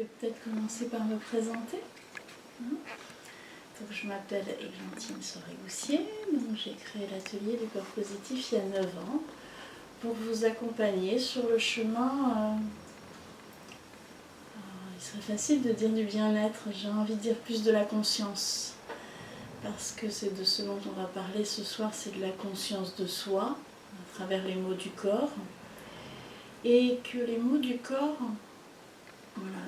vais peut-être commencer par me présenter. Donc, je m'appelle Églantine Soré-Goussier, donc j'ai créé l'atelier du corps positif il y a 9 ans pour vous accompagner sur le chemin. Il serait facile de dire du bien-être, j'ai envie de dire plus de la conscience, parce que c'est de ce dont on va parler ce soir, c'est de la conscience de soi, à travers les mots du corps, et que les mots du corps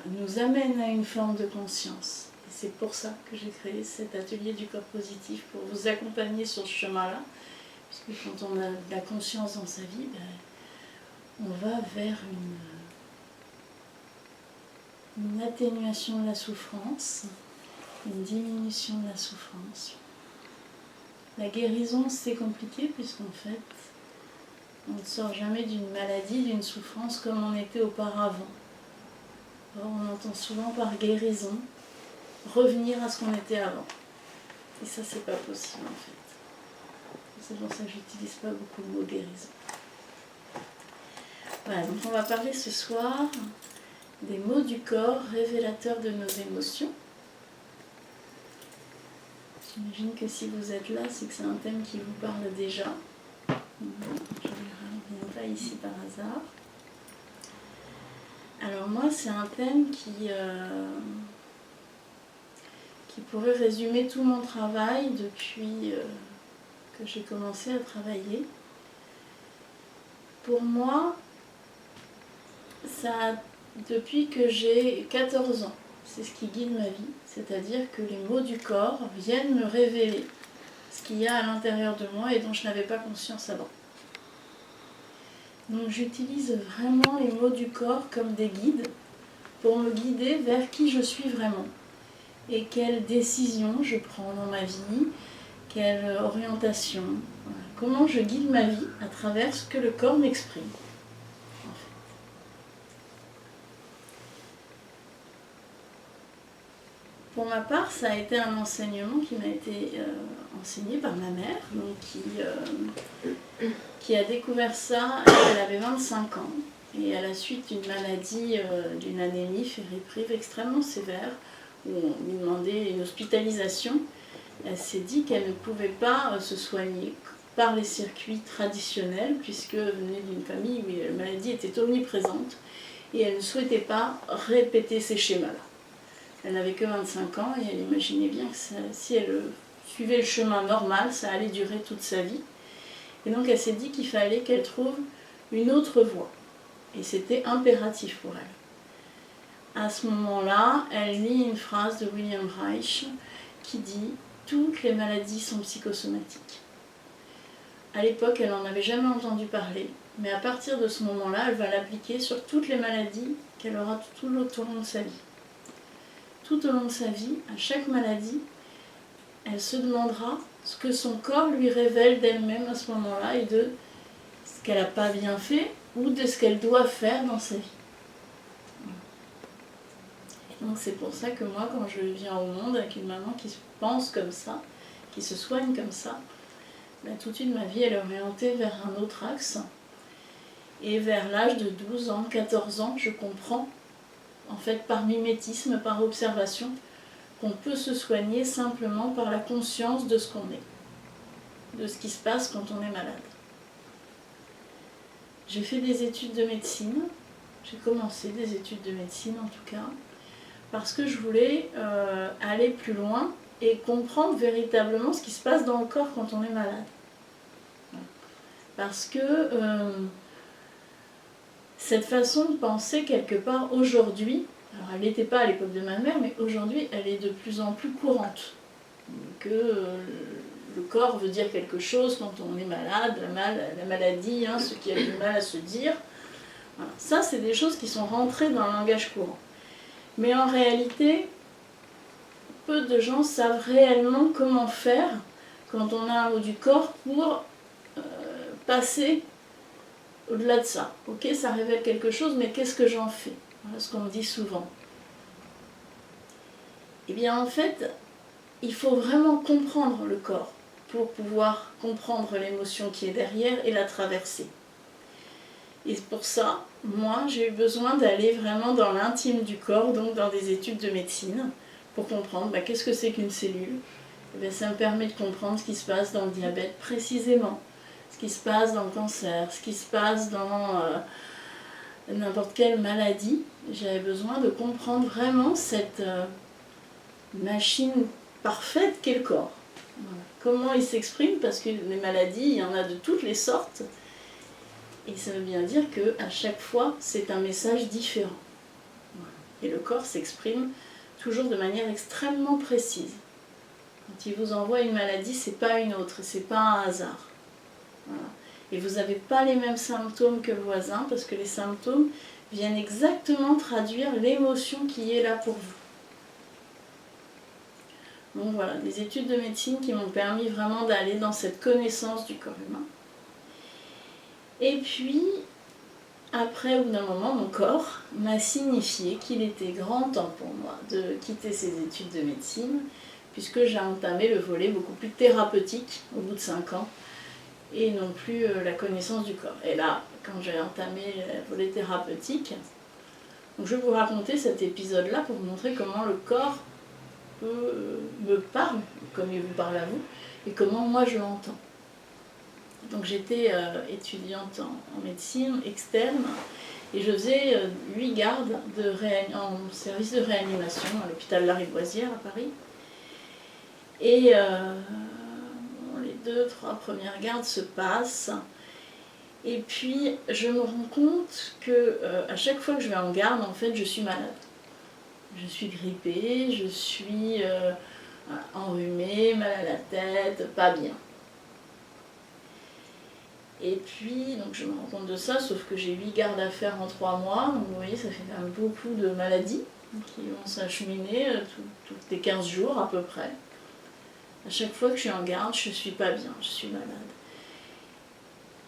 nous amènent à une forme de conscience. Et c'est pour ça que j'ai créé cet atelier du corps positif, pour vous accompagner sur ce chemin-là, puisque quand on a de la conscience dans sa vie, on va vers une atténuation de la souffrance, une diminution de la souffrance. La guérison, c'est compliqué, puisqu'en fait, on ne sort jamais d'une maladie, d'une souffrance comme on était auparavant. Or, on entend souvent par guérison revenir à ce qu'on était avant. Et ça, c'est pas possible en fait. C'est pour ça que j'utilise pas beaucoup le mot guérison. Voilà, donc on va parler ce soir des mots du corps révélateurs de nos émotions. J'imagine que si vous êtes là, c'est que c'est un thème qui vous parle déjà. Je ne viens pas ici par hasard. Alors moi, c'est un thème qui pourrait résumer tout mon travail depuis que j'ai commencé à travailler. Pour moi, depuis que j'ai 14 ans, c'est ce qui guide ma vie, c'est-à-dire que les mots du corps viennent me révéler ce qu'il y a à l'intérieur de moi et dont je n'avais pas conscience avant. Donc j'utilise vraiment les mots du corps comme des guides pour me guider vers qui je suis vraiment et quelles décisions je prends dans ma vie, quelle orientation, voilà. Comment je guide ma vie à travers ce que le corps m'exprime. Pour ma part, ça a été un enseignement qui m'a été enseigné par ma mère, donc qui a découvert ça, elle avait 25 ans, et à la suite d'une maladie, d'une anémie fériprive extrêmement sévère, où on lui demandait une hospitalisation, elle s'est dit qu'elle ne pouvait pas se soigner par les circuits traditionnels, puisque elle venait d'une famille où la maladie était omniprésente, et elle ne souhaitait pas répéter ces schémas-là. Elle n'avait que 25 ans et elle imaginait bien que si elle suivait le chemin normal, ça allait durer toute sa vie. Et donc elle s'est dit qu'il fallait qu'elle trouve une autre voie. Et c'était impératif pour elle. À ce moment-là, elle lit une phrase de William Reich qui dit « Toutes les maladies sont psychosomatiques ». À l'époque, elle n'en avait jamais entendu parler, mais à partir de ce moment-là, elle va l'appliquer sur toutes les maladies qu'elle aura tout au long de sa vie. Tout au long de sa vie, à chaque maladie, elle se demandera ce que son corps lui révèle d'elle-même à ce moment-là et de ce qu'elle n'a pas bien fait ou de ce qu'elle doit faire dans sa vie. Et donc c'est pour ça que moi, quand je viens au monde avec une maman qui pense comme ça, qui se soigne comme ça, tout de suite ma vie elle est orientée vers un autre axe. Et vers l'âge de 12 ans, 14 ans, je comprends en fait par mimétisme, par observation, qu'on peut se soigner simplement par la conscience de ce qu'on est, de ce qui se passe quand on est malade. J'ai fait des études de médecine, j'ai commencé des études de médecine en tout cas, parce que je voulais aller plus loin et comprendre véritablement ce qui se passe dans le corps quand on est malade. Parce que cette façon de penser, quelque part, aujourd'hui, alors elle n'était pas à l'époque de ma mère, mais aujourd'hui, elle est de plus en plus courante. Que le corps veut dire quelque chose quand on est malade, la maladie, ce qui a du mal à se dire. Voilà. Ça, c'est des choses qui sont rentrées dans le langage courant. Mais en réalité, peu de gens savent réellement comment faire quand on a un mot du corps pour passer au-delà de ça. Ok, ça révèle quelque chose, mais qu'est-ce que j'en fais? Voilà ce qu'on me dit souvent. Eh bien, en fait, il faut vraiment comprendre le corps pour pouvoir comprendre l'émotion qui est derrière et la traverser. Et pour ça, moi, j'ai eu besoin d'aller vraiment dans l'intime du corps, donc dans des études de médecine, pour comprendre qu'est-ce que c'est qu'une cellule. Et bien, ça me permet de comprendre ce qui se passe dans le diabète précisément, ce qui se passe dans le cancer, ce qui se passe dans n'importe quelle maladie. J'avais besoin de comprendre vraiment cette machine parfaite qu'est le corps. Voilà. Comment il s'exprime, parce que les maladies, il y en a de toutes les sortes. Et ça veut bien dire qu'à chaque fois, c'est un message différent. Voilà. Et le corps s'exprime toujours de manière extrêmement précise. Quand il vous envoie une maladie, c'est pas une autre, c'est pas un hasard. Voilà. Et vous n'avez pas les mêmes symptômes que le voisin, parce que les symptômes viennent exactement traduire l'émotion qui est là pour vous. Donc voilà, des études de médecine qui m'ont permis vraiment d'aller dans cette connaissance du corps humain. Et puis, après, au bout d'un moment, mon corps m'a signifié qu'il était grand temps pour moi de quitter ces études de médecine, puisque j'ai entamé le volet beaucoup plus thérapeutique au bout de 5 ans, et non plus la connaissance du corps. Et là, quand j'ai entamé le volet thérapeutique, donc je vais vous raconter cet épisode-là pour vous montrer comment le corps me parle, comme il vous parle à vous, et comment moi je l'entends. Donc j'étais étudiante en médecine externe, et je faisais 8 gardes en service de réanimation à l'hôpital Lariboisière à Paris. Et les 2-3 premières gardes se passent, et puis je me rends compte que à chaque fois que je vais en garde, en fait, je suis malade. Je suis grippée, je suis enrhumée, mal à la tête, pas bien. Et puis, donc je me rends compte de ça, sauf que j'ai 8 gardes à faire en 3 mois, donc vous voyez, ça fait quand même beaucoup de maladies qui vont s'acheminer tous les 15 jours à peu près. À chaque fois que je suis en garde, je suis pas bien, je suis malade.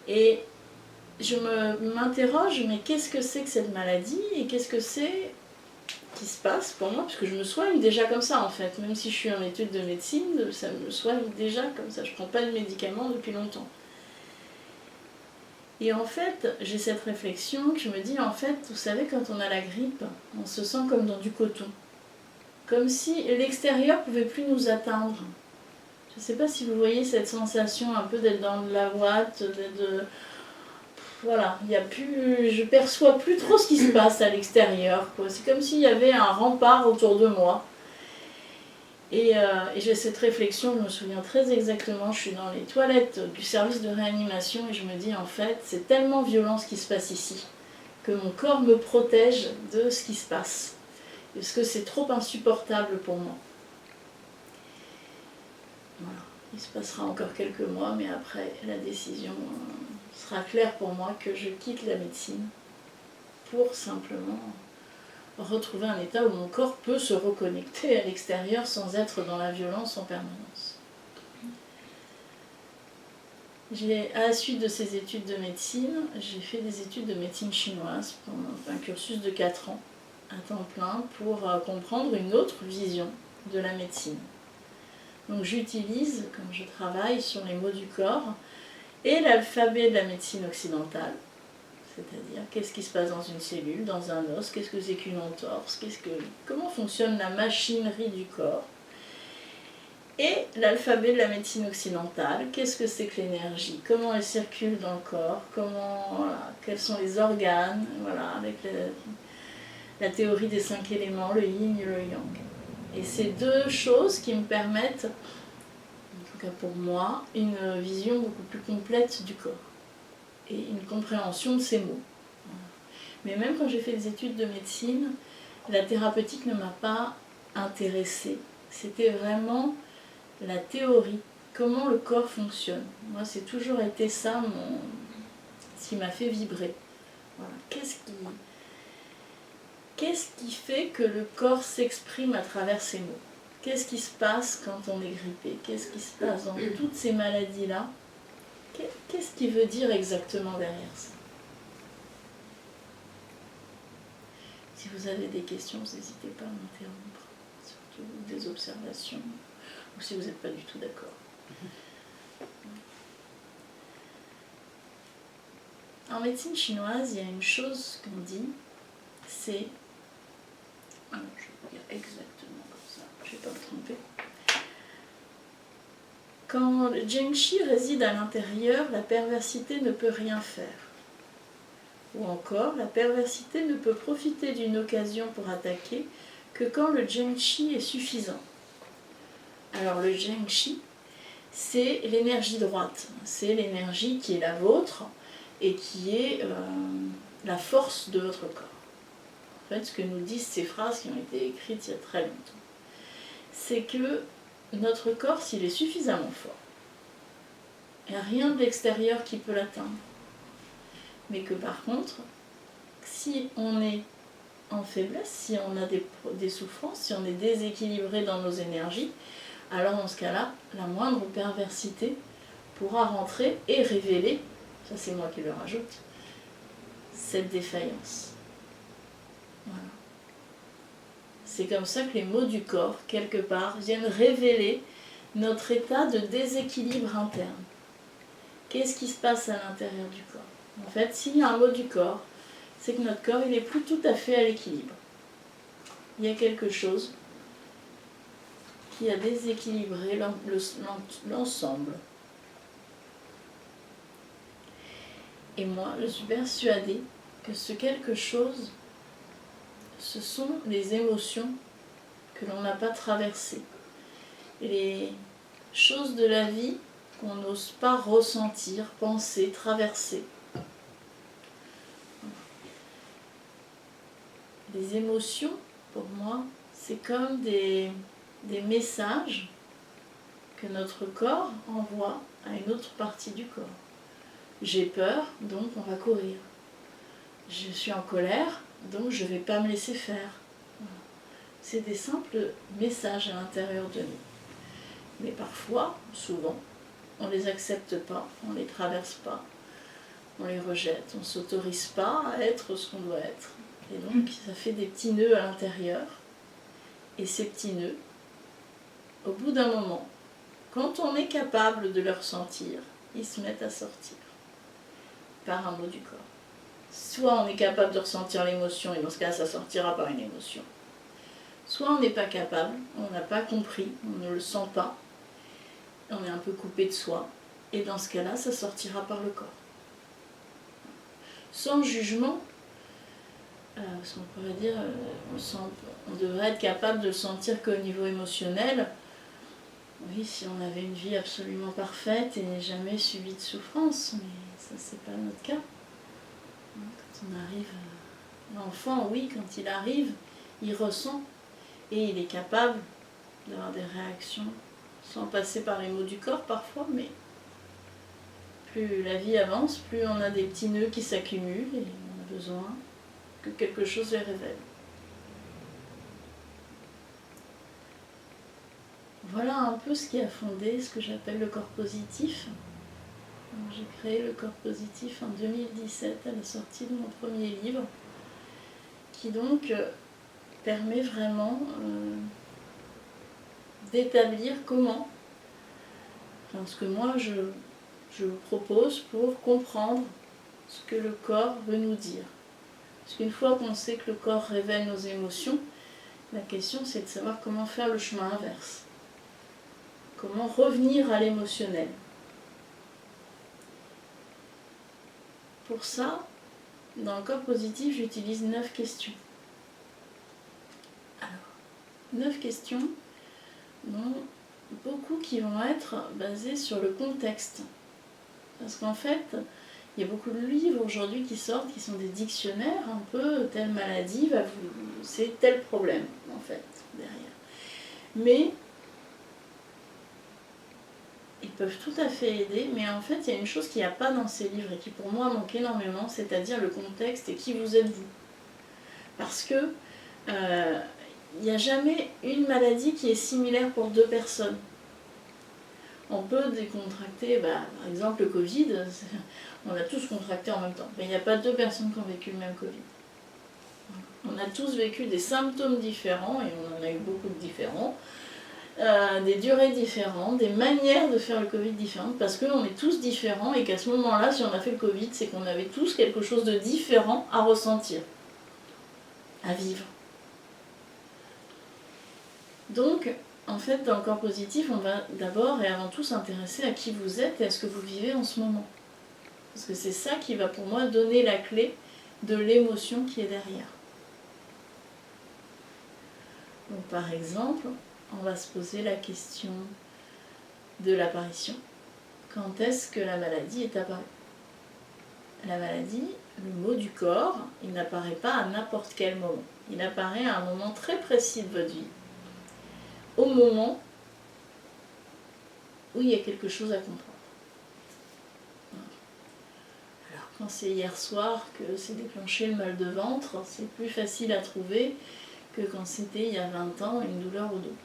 Et je m'interroge, mais qu'est-ce que c'est que cette maladie et qu'est-ce que c'est qui se passe pour moi, parce que je me soigne déjà comme ça en fait, même si je suis en études de médecine, ça me soigne déjà comme ça, je ne prends pas de médicaments depuis longtemps. Et en fait, j'ai cette réflexion que je me dis, en fait, vous savez, quand on a la grippe, on se sent comme dans du coton, comme si l'extérieur ne pouvait plus nous atteindre. Je ne sais pas si vous voyez cette sensation un peu d'être dans de la ouate, voilà, il y a plus, je perçois plus trop ce qui se passe à l'extérieur. C'est comme s'il y avait un rempart autour de moi. Et j'ai cette réflexion, je me souviens très exactement, je suis dans les toilettes du service de réanimation et je me dis en fait, c'est tellement violent ce qui se passe ici, que mon corps me protège de ce qui se passe. Parce que c'est trop insupportable pour moi. Voilà. Il se passera encore quelques mois, mais après la décision sera claire pour moi que je quitte la médecine pour simplement retrouver un état où mon corps peut se reconnecter à l'extérieur sans être dans la violence en permanence. À la suite de ces études de médecine, j'ai fait des études de médecine chinoise pendant un cursus de 4 ans à temps plein pour comprendre une autre vision de la médecine. Donc j'utilise, comme je travaille sur les mots du corps, et l'alphabet de la médecine occidentale, c'est-à-dire qu'est-ce qui se passe dans une cellule, dans un os, qu'est-ce que c'est qu'une entorse, comment fonctionne la machinerie du corps, et l'alphabet de la médecine occidentale, qu'est-ce que c'est que l'énergie, comment elle circule dans le corps, quels sont les organes, avec la théorie des 5 éléments, le yin et le yang. Et c'est 2 choses qui me permettent, en tout cas pour moi, une vision beaucoup plus complète du corps et une compréhension de ces mots. Mais même quand j'ai fait des études de médecine, la thérapeutique ne m'a pas intéressée. C'était vraiment la théorie, comment le corps fonctionne. Moi, c'est toujours été ça ce qui m'a fait vibrer. Voilà. Qu'est-ce qui fait que le corps s'exprime à travers ces mots? Qu'est-ce qui se passe quand on est grippé? Qu'est-ce qui se passe dans toutes ces maladies-là? Qu'est-ce qui veut dire exactement derrière ça? Si vous avez des questions, n'hésitez pas à m'interrompre, surtout des observations, ou si vous n'êtes pas du tout d'accord. En médecine chinoise, il y a une chose qu'on dit, c'est... Alors, je vais vous dire exactement comme ça, je ne vais pas me tromper. Quand le Zhengqi réside à l'intérieur, la perversité ne peut rien faire. Ou encore, la perversité ne peut profiter d'une occasion pour attaquer que quand le Zhengqi est suffisant. Alors le Zhengqi, c'est l'énergie droite, c'est l'énergie qui est la vôtre et qui est la force de votre corps. En fait, ce que nous disent ces phrases qui ont été écrites il y a très longtemps, c'est que notre corps, s'il est suffisamment fort, il n'y a rien de l'extérieur qui peut l'atteindre. Mais que par contre, si on est en faiblesse, si on a des souffrances, si on est déséquilibré dans nos énergies, alors dans ce cas-là, la moindre perversité pourra rentrer et révéler, ça c'est moi qui le rajoute, cette défaillance. Voilà. C'est comme ça que les maux du corps, quelque part, viennent révéler notre état de déséquilibre interne. Qu'est-ce qui se passe à l'intérieur du corps? En fait, s'il y a un mot du corps, c'est que notre corps, il n'est plus tout à fait à l'équilibre. Il y a quelque chose qui a déséquilibré l'ensemble. Et moi, je suis persuadée que ce quelque chose, ce sont les émotions que l'on n'a pas traversées. Et les choses de la vie qu'on n'ose pas ressentir, penser, traverser. Les émotions, pour moi, c'est comme des messages que notre corps envoie à une autre partie du corps. J'ai peur, donc on va courir. Je suis en colère, donc je ne vais pas me laisser faire. Voilà. C'est des simples messages à l'intérieur de nous. Mais parfois, souvent, on ne les accepte pas, on ne les traverse pas, on les rejette, on ne s'autorise pas à être ce qu'on doit être. Et donc, ça fait des petits nœuds à l'intérieur. Et ces petits nœuds, au bout d'un moment, quand on est capable de les ressentir, ils se mettent à sortir par un mot du corps. Soit on est capable de ressentir l'émotion, et dans ce cas, ça sortira par une émotion. Soit on n'est pas capable, on n'a pas compris, on ne le sent pas, on est un peu coupé de soi, et dans ce cas-là, ça sortira par le corps. Sans jugement, parce qu'on pourrait dire, on devrait être capable de le sentir qu'au niveau émotionnel. Oui, si on avait une vie absolument parfaite et jamais subi de souffrance, mais ça c'est pas notre cas. Quand on arrive, l'enfant, oui, quand il arrive, il ressent et il est capable d'avoir des réactions sans passer par les mots du corps parfois, mais plus la vie avance, plus on a des petits nœuds qui s'accumulent et on a besoin que quelque chose les révèle. Voilà un peu ce qui a fondé ce que j'appelle le corps positif. J'ai créé le corps positif en 2017 à la sortie de mon premier livre, qui donc permet vraiment d'établir comment, ce que moi je vous propose pour comprendre ce que le corps veut nous dire. Parce qu'une fois qu'on sait que le corps révèle nos émotions, la question c'est de savoir comment faire le chemin inverse. Comment revenir à l'émotionnel. Pour ça, dans le corps positif, j'utilise 9 questions. Alors, 9 questions, dont beaucoup qui vont être basées sur le contexte. Parce qu'en fait, il y a beaucoup de livres aujourd'hui qui sortent, qui sont des dictionnaires, un peu, telle maladie, c'est tel problème, en fait, derrière. Mais ils peuvent tout à fait aider, mais en fait, il y a une chose qu'il n'y a pas dans ces livres et qui, pour moi, manque énormément, c'est-à-dire le contexte et qui vous êtes vous. Parce que il n'y a jamais une maladie qui est similaire pour 2 personnes. On peut décontracter, par exemple le Covid, on a tous contracté en même temps. Mais il n'y a pas 2 personnes qui ont vécu le même Covid. On a tous vécu des symptômes différents, et on en a eu beaucoup de différents. des durées différentes, des manières de faire le Covid différentes, parce qu'on est tous différents et qu'à ce moment-là, si on a fait le Covid, c'est qu'on avait tous quelque chose de différent à ressentir, à vivre. Donc, en fait, dans le corps positif, on va d'abord et avant tout s'intéresser à qui vous êtes et à ce que vous vivez en ce moment. Parce que c'est ça qui va pour moi donner la clé de l'émotion qui est derrière. Donc, par exemple, on va se poser la question de l'apparition. Quand est-ce que la maladie est apparue? La maladie, le mot du corps, il n'apparaît pas à n'importe quel moment. Il apparaît à un moment très précis de votre vie. Au moment où il y a quelque chose à comprendre. Alors quand c'est hier soir que s'est déclenché le mal de ventre, c'est plus facile à trouver que quand c'était il y a 20 ans une douleur au dos.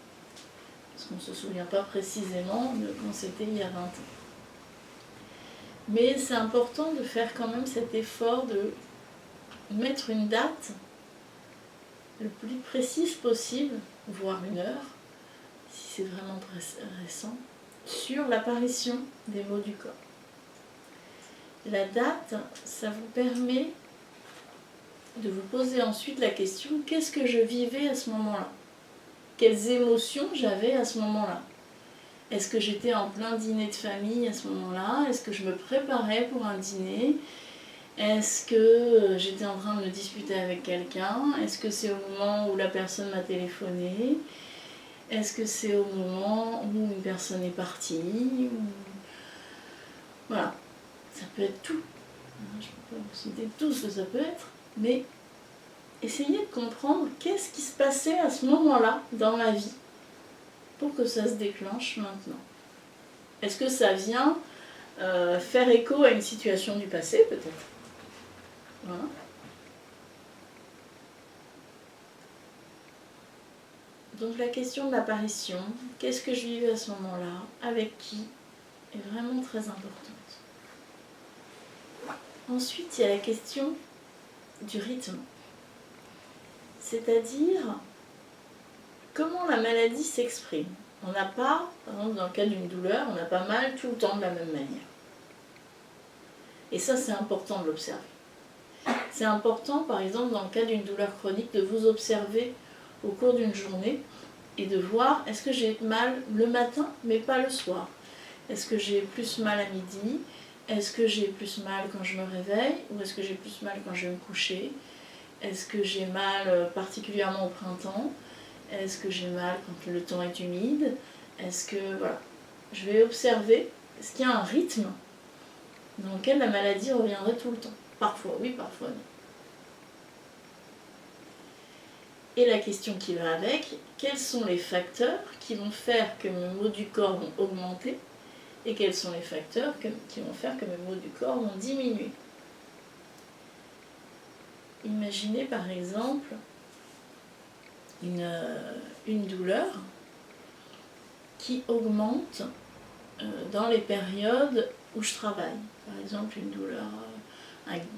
Parce qu'on ne se souvient pas précisément de quand c'était il y a 20 ans. Mais c'est important de faire quand même cet effort de mettre une date le plus précise possible, voire une heure, si c'est vraiment récent, sur l'apparition des mots du corps. La date, ça vous permet de vous poser ensuite la question, qu'est-ce que je vivais à ce moment-là? Quelles émotions j'avais à ce moment-là? Est-ce que j'étais en plein dîner de famille à ce moment-là? Est-ce que je me préparais pour un dîner? Est-ce que j'étais en train de me disputer avec quelqu'un? Est-ce que c'est au moment où la personne m'a téléphoné? Est-ce que c'est au moment où une personne est partie? Voilà, ça peut être tout. Je ne peux pas vous citer tout ce que ça peut être, mais essayez de comprendre qu'est-ce qui se passait à ce moment-là dans ma vie pour que ça se déclenche maintenant. Est-ce que ça vient faire écho à une situation du passé, peut-être? Voilà. Donc la question de l'apparition, qu'est-ce que je vivais à ce moment-là, avec qui, est vraiment très importante. Ensuite, il y a la question du rythme. C'est-à-dire, comment la maladie s'exprime. On n'a pas, par exemple dans le cas d'une douleur, on n'a pas mal tout le temps de la même manière. Et ça, c'est important de l'observer. C'est important, par exemple, dans le cas d'une douleur chronique, de vous observer au cours d'une journée et de voir, est-ce que j'ai mal le matin, mais pas le soir? Est-ce que j'ai plus mal à midi? Est-ce que j'ai plus mal quand je me réveille? Ou est-ce que j'ai plus mal quand je vais me coucher? Est-ce que j'ai mal particulièrement au printemps? Est-ce que j'ai mal quand le temps est humide? Est-ce que, voilà, je vais observer, est-ce qu'il y a un rythme dans lequel la maladie reviendrait tout le temps? Parfois oui, parfois non. Et la question qui va avec, quels sont les facteurs qui vont faire que mes maux du corps vont augmenter et quels sont les facteurs qui vont faire que mes maux du corps vont diminuer? Imaginez par exemple une douleur qui augmente dans les périodes où je travaille. Par exemple une douleur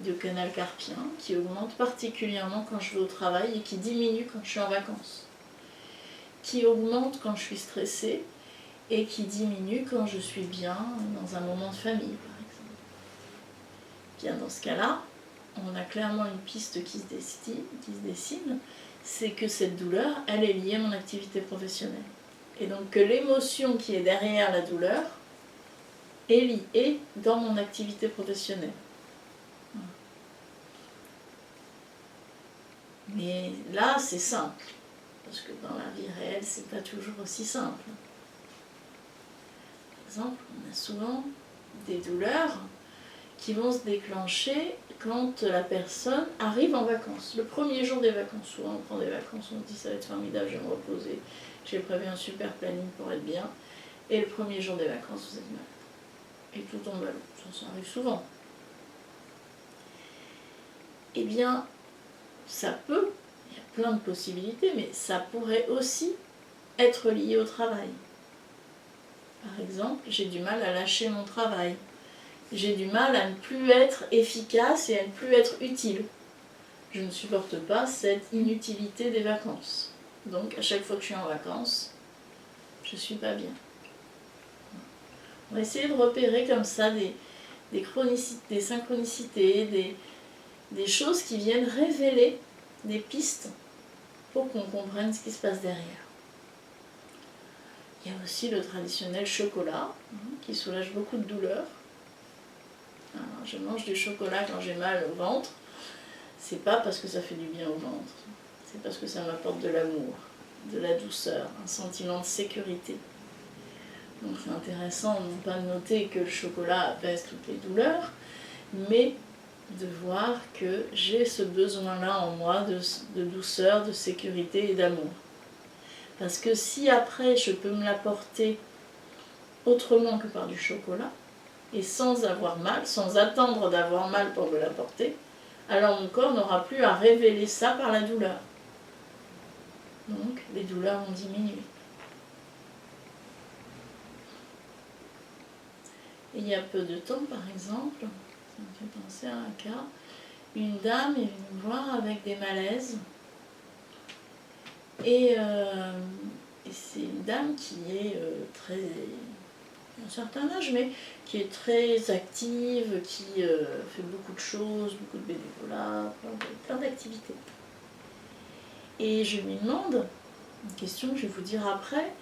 de canal carpien qui augmente particulièrement quand je vais au travail et qui diminue quand je suis en vacances. Qui augmente quand je suis stressée et qui diminue quand je suis bien dans un moment de famille par exemple. Bien dans ce cas-là, on a clairement une piste qui se dessine, c'est que cette douleur, elle est liée à mon activité professionnelle. Et donc que l'émotion qui est derrière la douleur est liée dans mon activité professionnelle. Mais là, c'est simple, parce que dans la vie réelle, c'est pas toujours aussi simple. Par exemple, on a souvent des douleurs qui vont se déclencher quand la personne arrive en vacances. Le premier jour des vacances, souvent on prend des vacances, on se dit ça va être formidable, je vais me reposer, j'ai prévu un super planning pour être bien, et le premier jour des vacances, vous êtes malade. Et tout tombe à l'eau, ça arrive souvent. Eh bien, ça peut, il y a plein de possibilités, mais ça pourrait aussi être lié au travail. Par exemple, j'ai du mal à lâcher mon travail. J'ai du mal à ne plus être efficace et à ne plus être utile. Je ne supporte pas cette inutilité des vacances. Donc, à chaque fois que je suis en vacances, je je ne suis pas bien. On va essayer de repérer comme ça des synchronicités, des choses qui viennent révéler des pistes pour qu'on comprenne ce qui se passe derrière. Il y a aussi le traditionnel chocolat qui soulage beaucoup de douleurs. Alors, je mange du chocolat quand j'ai mal au ventre. C'est pas parce que ça fait du bien au ventre, c'est parce que ça m'apporte de l'amour, de la douceur, un sentiment de sécurité. Donc c'est intéressant non pas de noter que le chocolat apaise toutes les douleurs, mais de voir que j'ai ce besoin-là en moi de douceur, de sécurité et d'amour. Parce que si après je peux me l'apporter autrement que par du chocolat, et sans avoir mal, sans attendre d'avoir mal pour me l'apporter, alors mon corps n'aura plus à révéler ça par la douleur. Donc les douleurs vont diminuer. Et il y a peu de temps, par exemple, ça me fait penser à un cas, une dame est venue me voir avec des malaises. Et c'est une dame qui est très, à un certain âge, mais qui est très active, qui fait beaucoup de choses, beaucoup de bénévolat, plein d'activités. Et je lui demande, une question que je vais vous dire après,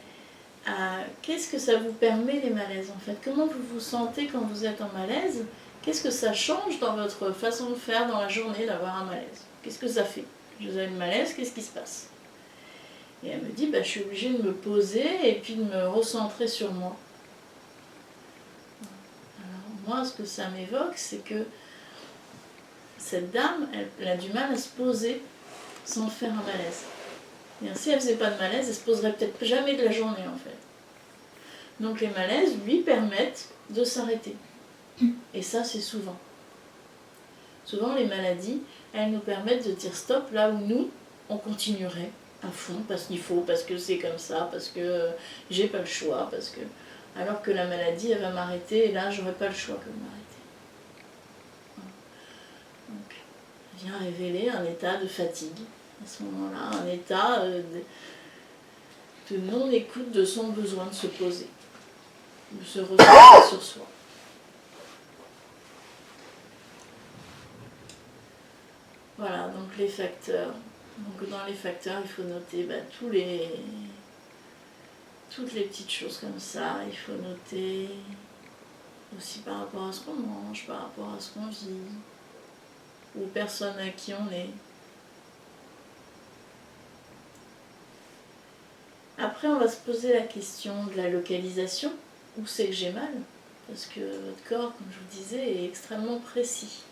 qu'est-ce que ça vous permet les malaises en fait? Comment vous vous sentez quand vous êtes en malaise? Qu'est-ce que ça change dans votre façon de faire dans la journée d'avoir un malaise? Qu'est-ce que ça fait? Je vous ai une malaise, qu'est-ce qui se passe? Et elle me dit, je suis obligée de me poser et puis de me recentrer sur moi. Alors moi, ce que ça m'évoque, c'est que cette dame, elle a du mal à se poser sans faire un malaise. Et si elle ne faisait pas de malaise, elle ne se poserait peut-être jamais de la journée en fait. Donc les malaises lui permettent de s'arrêter. Et ça, c'est souvent. Souvent, les maladies, elles nous permettent de dire stop là où nous, on continuerait à fond parce qu'il faut, parce que c'est comme ça, parce que j'ai pas le choix, parce que... Alors que la maladie, elle va m'arrêter et là, j'aurais pas le choix que de m'arrêter. Donc, elle vient révéler un état de fatigue. À ce moment-là, un état de non-écoute de son besoin de se poser, de se recentrer sur soi. Voilà, donc les facteurs. Donc dans les facteurs, il faut noter toutes les petites choses comme ça. Il faut noter aussi par rapport à ce qu'on mange, par rapport à ce qu'on vit, aux personnes à qui on est. Après, on va se poser la question de la localisation. Où c'est que j'ai mal? Parce que votre corps, comme je vous disais, est extrêmement précis.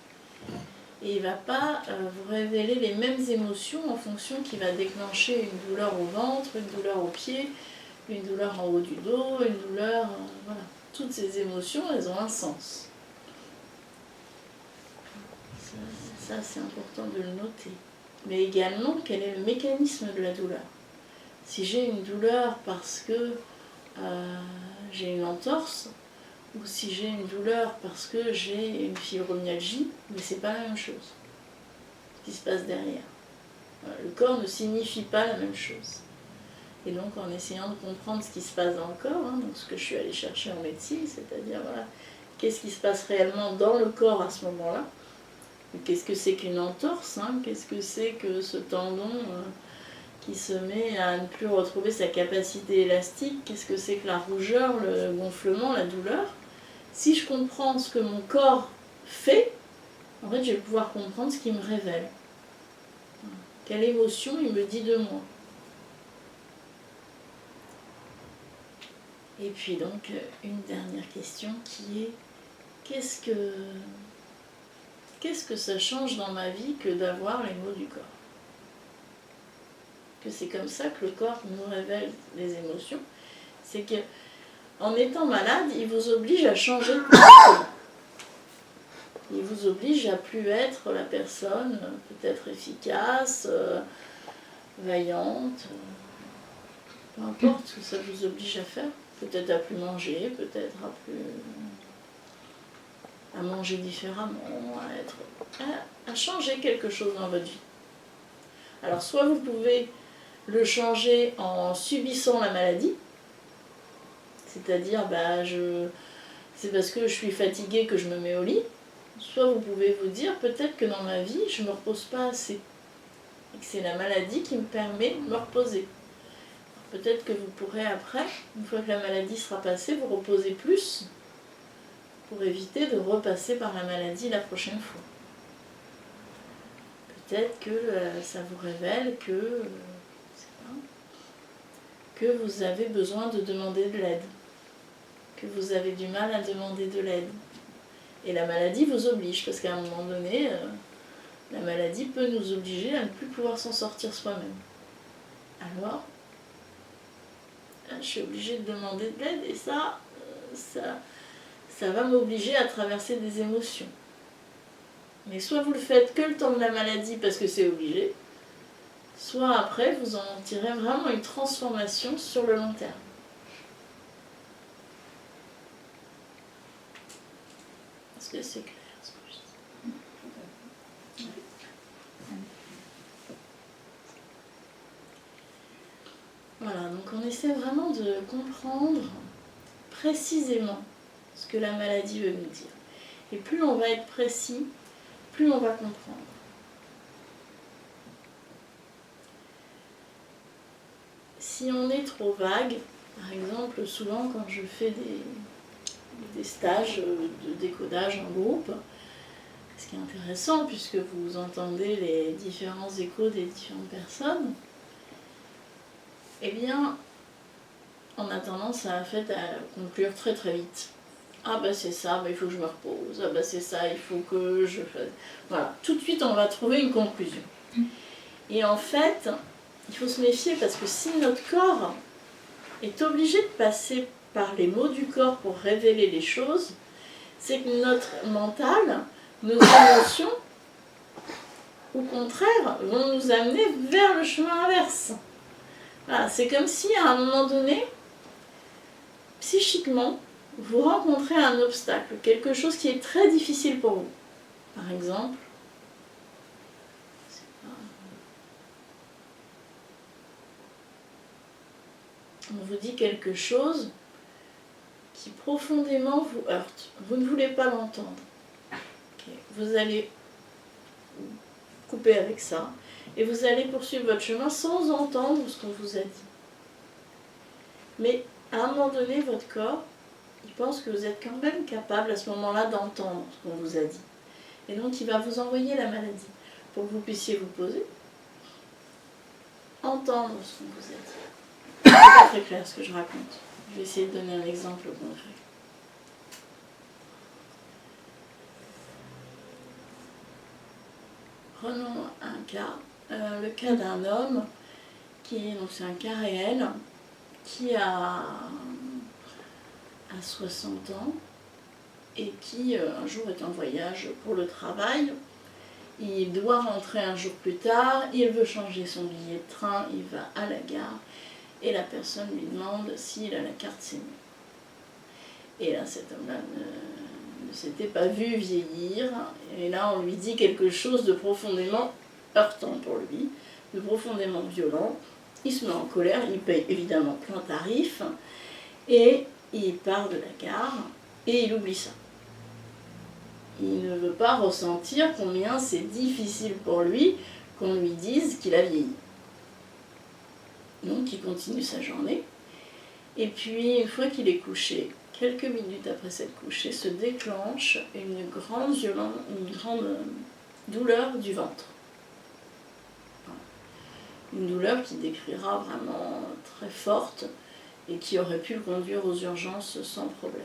Et il ne va pas vous révéler les mêmes émotions en fonction qu'il va déclencher une douleur au ventre, une douleur au pied, une douleur en haut du dos, une douleur... voilà. Toutes ces émotions, elles ont un sens. Ça c'est important de le noter. Mais également, quel est le mécanisme de la douleur? Si j'ai une douleur parce que j'ai une entorse, ou si j'ai une douleur parce que j'ai une fibromyalgie, mais c'est pas la même chose. Ce qui se passe derrière. Le corps ne signifie pas la même chose. Et donc en essayant de comprendre ce qui se passe dans le corps, donc ce que je suis allée chercher en médecine, c'est-à-dire voilà, qu'est-ce qui se passe réellement dans le corps à ce moment-là, qu'est-ce que c'est qu'une entorse, qu'est-ce que c'est que ce tendon qui se met à ne plus retrouver sa capacité élastique, qu'est-ce que c'est que la rougeur, le gonflement, la douleur. Si je comprends ce que mon corps fait, en fait je vais pouvoir comprendre ce qu'il me révèle. Quelle émotion il me dit de moi. Et puis donc une dernière question qui est qu'est-ce que ça change dans ma vie que d'avoir les mots du corps? Que c'est comme ça que le corps nous révèle les émotions. C'est que en étant malade, il vous oblige à changer de personne. Il vous oblige à plus être la personne peut-être efficace, vaillante, peu importe ce que ça vous oblige à faire. Peut-être à plus manger, peut-être à manger différemment, à changer quelque chose dans votre vie. Alors soit vous pouvez le changer en subissant la maladie, c'est-à-dire c'est parce que je suis fatiguée que je me mets au lit, soit vous pouvez vous dire peut-être que dans ma vie je ne me repose pas assez et que c'est la maladie qui me permet de me reposer. Peut-être que vous pourrez après, une fois que la maladie sera passée, vous reposer plus pour éviter de repasser par la maladie la prochaine fois. Peut-être que ça vous révèle que vous avez besoin de demander de l'aide, que vous avez du mal à demander de l'aide. Et la maladie vous oblige, parce qu'à un moment donné, la maladie peut nous obliger à ne plus pouvoir s'en sortir soi-même. Alors, je suis obligée de demander de l'aide, et ça va m'obliger à traverser des émotions. Mais soit vous le faites que le temps de la maladie parce que c'est obligé, soit après vous en tirez vraiment une transformation sur le long terme. Est-ce que c'est clair ce que je dis? Voilà, donc on essaie vraiment de comprendre précisément ce que la maladie veut nous dire. Et plus on va être précis, plus on va comprendre. Si on est trop vague, par exemple, souvent quand je fais des stages de décodage en groupe, ce qui est intéressant puisque vous entendez les différents échos des différentes personnes, eh bien, on a tendance à conclure très très vite. Ah bah c'est ça, bah il faut que je me repose, ah bah c'est ça, il faut que je fasse... Voilà, tout de suite on va trouver une conclusion. Et en fait, il faut se méfier parce que si notre corps est obligé de passer par les mots du corps pour révéler les choses, c'est que notre mental, nos émotions, au contraire, vont nous amener vers le chemin inverse. Voilà, c'est comme si à un moment donné, psychiquement, vous rencontrez un obstacle, quelque chose qui est très difficile pour vous. Par exemple, on vous dit quelque chose qui profondément vous heurte. Vous ne voulez pas l'entendre. Okay. Vous allez couper avec ça et vous allez poursuivre votre chemin sans entendre ce qu'on vous a dit. Mais à un moment donné, votre corps, il pense que vous êtes quand même capable à ce moment-là d'entendre ce qu'on vous a dit. Et donc il va vous envoyer la maladie pour que vous puissiez vous poser, entendre ce qu'on vous a dit. C'est pas très clair ce que je raconte. Je vais essayer de donner un exemple concret. Prenons un cas, le cas d'un homme donc c'est un cas réel, qui a 60 ans et qui un jour est en voyage pour le travail. Il doit rentrer un jour plus tard, il veut changer son billet de train, il va à la gare et la personne lui demande s'il a la carte senior. Et là cet homme-là ne s'était pas vu vieillir et là on lui dit quelque chose de profondément heurtant pour lui, de profondément violent. Il se met en colère, il paye évidemment plein tarif et il part de la gare et il oublie ça. Il ne veut pas ressentir combien c'est difficile pour lui qu'on lui dise qu'il a vieilli. Donc il continue sa journée. Et puis une fois qu'il est couché, quelques minutes après s'être couché, se déclenche une grande douleur du ventre. Une douleur qui décrira vraiment très forte et qui aurait pu le conduire aux urgences sans problème.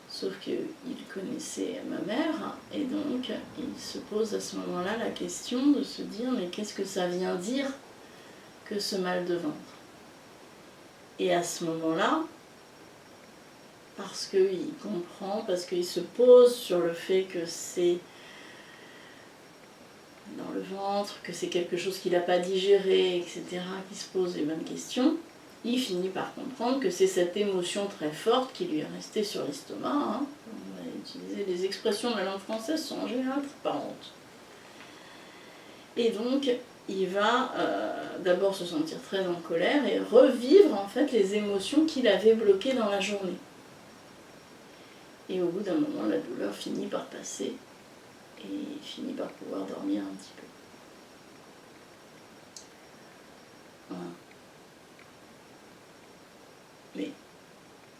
Sauf qu'il connaissait ma mère et donc il se pose à ce moment-là la question de se dire mais qu'est-ce que ça vient dire que ce mal de ventre? Et à ce moment-là, parce qu'il comprend, parce qu'il se pose sur le fait que c'est dans le ventre, que c'est quelque chose qu'il n'a pas digéré, etc., qui se pose les bonnes questions, il finit par comprendre que c'est cette émotion très forte qui lui est restée sur l'estomac. Hein. On va utiliser les expressions de la langue française, sont en général transparentes. Et donc, il va d'abord se sentir très en colère et revivre en fait les émotions qu'il avait bloquées dans la journée. Et au bout d'un moment, la douleur finit par passer et il finit par pouvoir dormir un petit peu. Voilà. Mais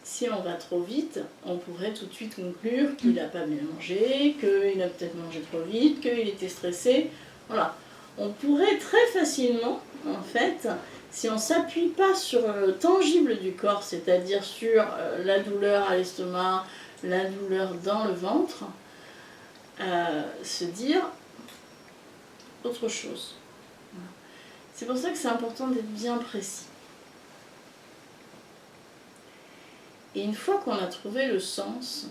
si on va trop vite, on pourrait tout de suite conclure qu'il n'a pas bien mangé, qu'il a peut-être mangé trop vite, qu'il était stressé. Voilà. On pourrait très facilement, en fait, si on ne s'appuie pas sur le tangible du corps, c'est-à-dire sur la douleur à l'estomac, la douleur dans le ventre, se dire autre chose. Voilà. C'est pour ça que c'est important d'être bien précis. Et une fois qu'on a trouvé le sens,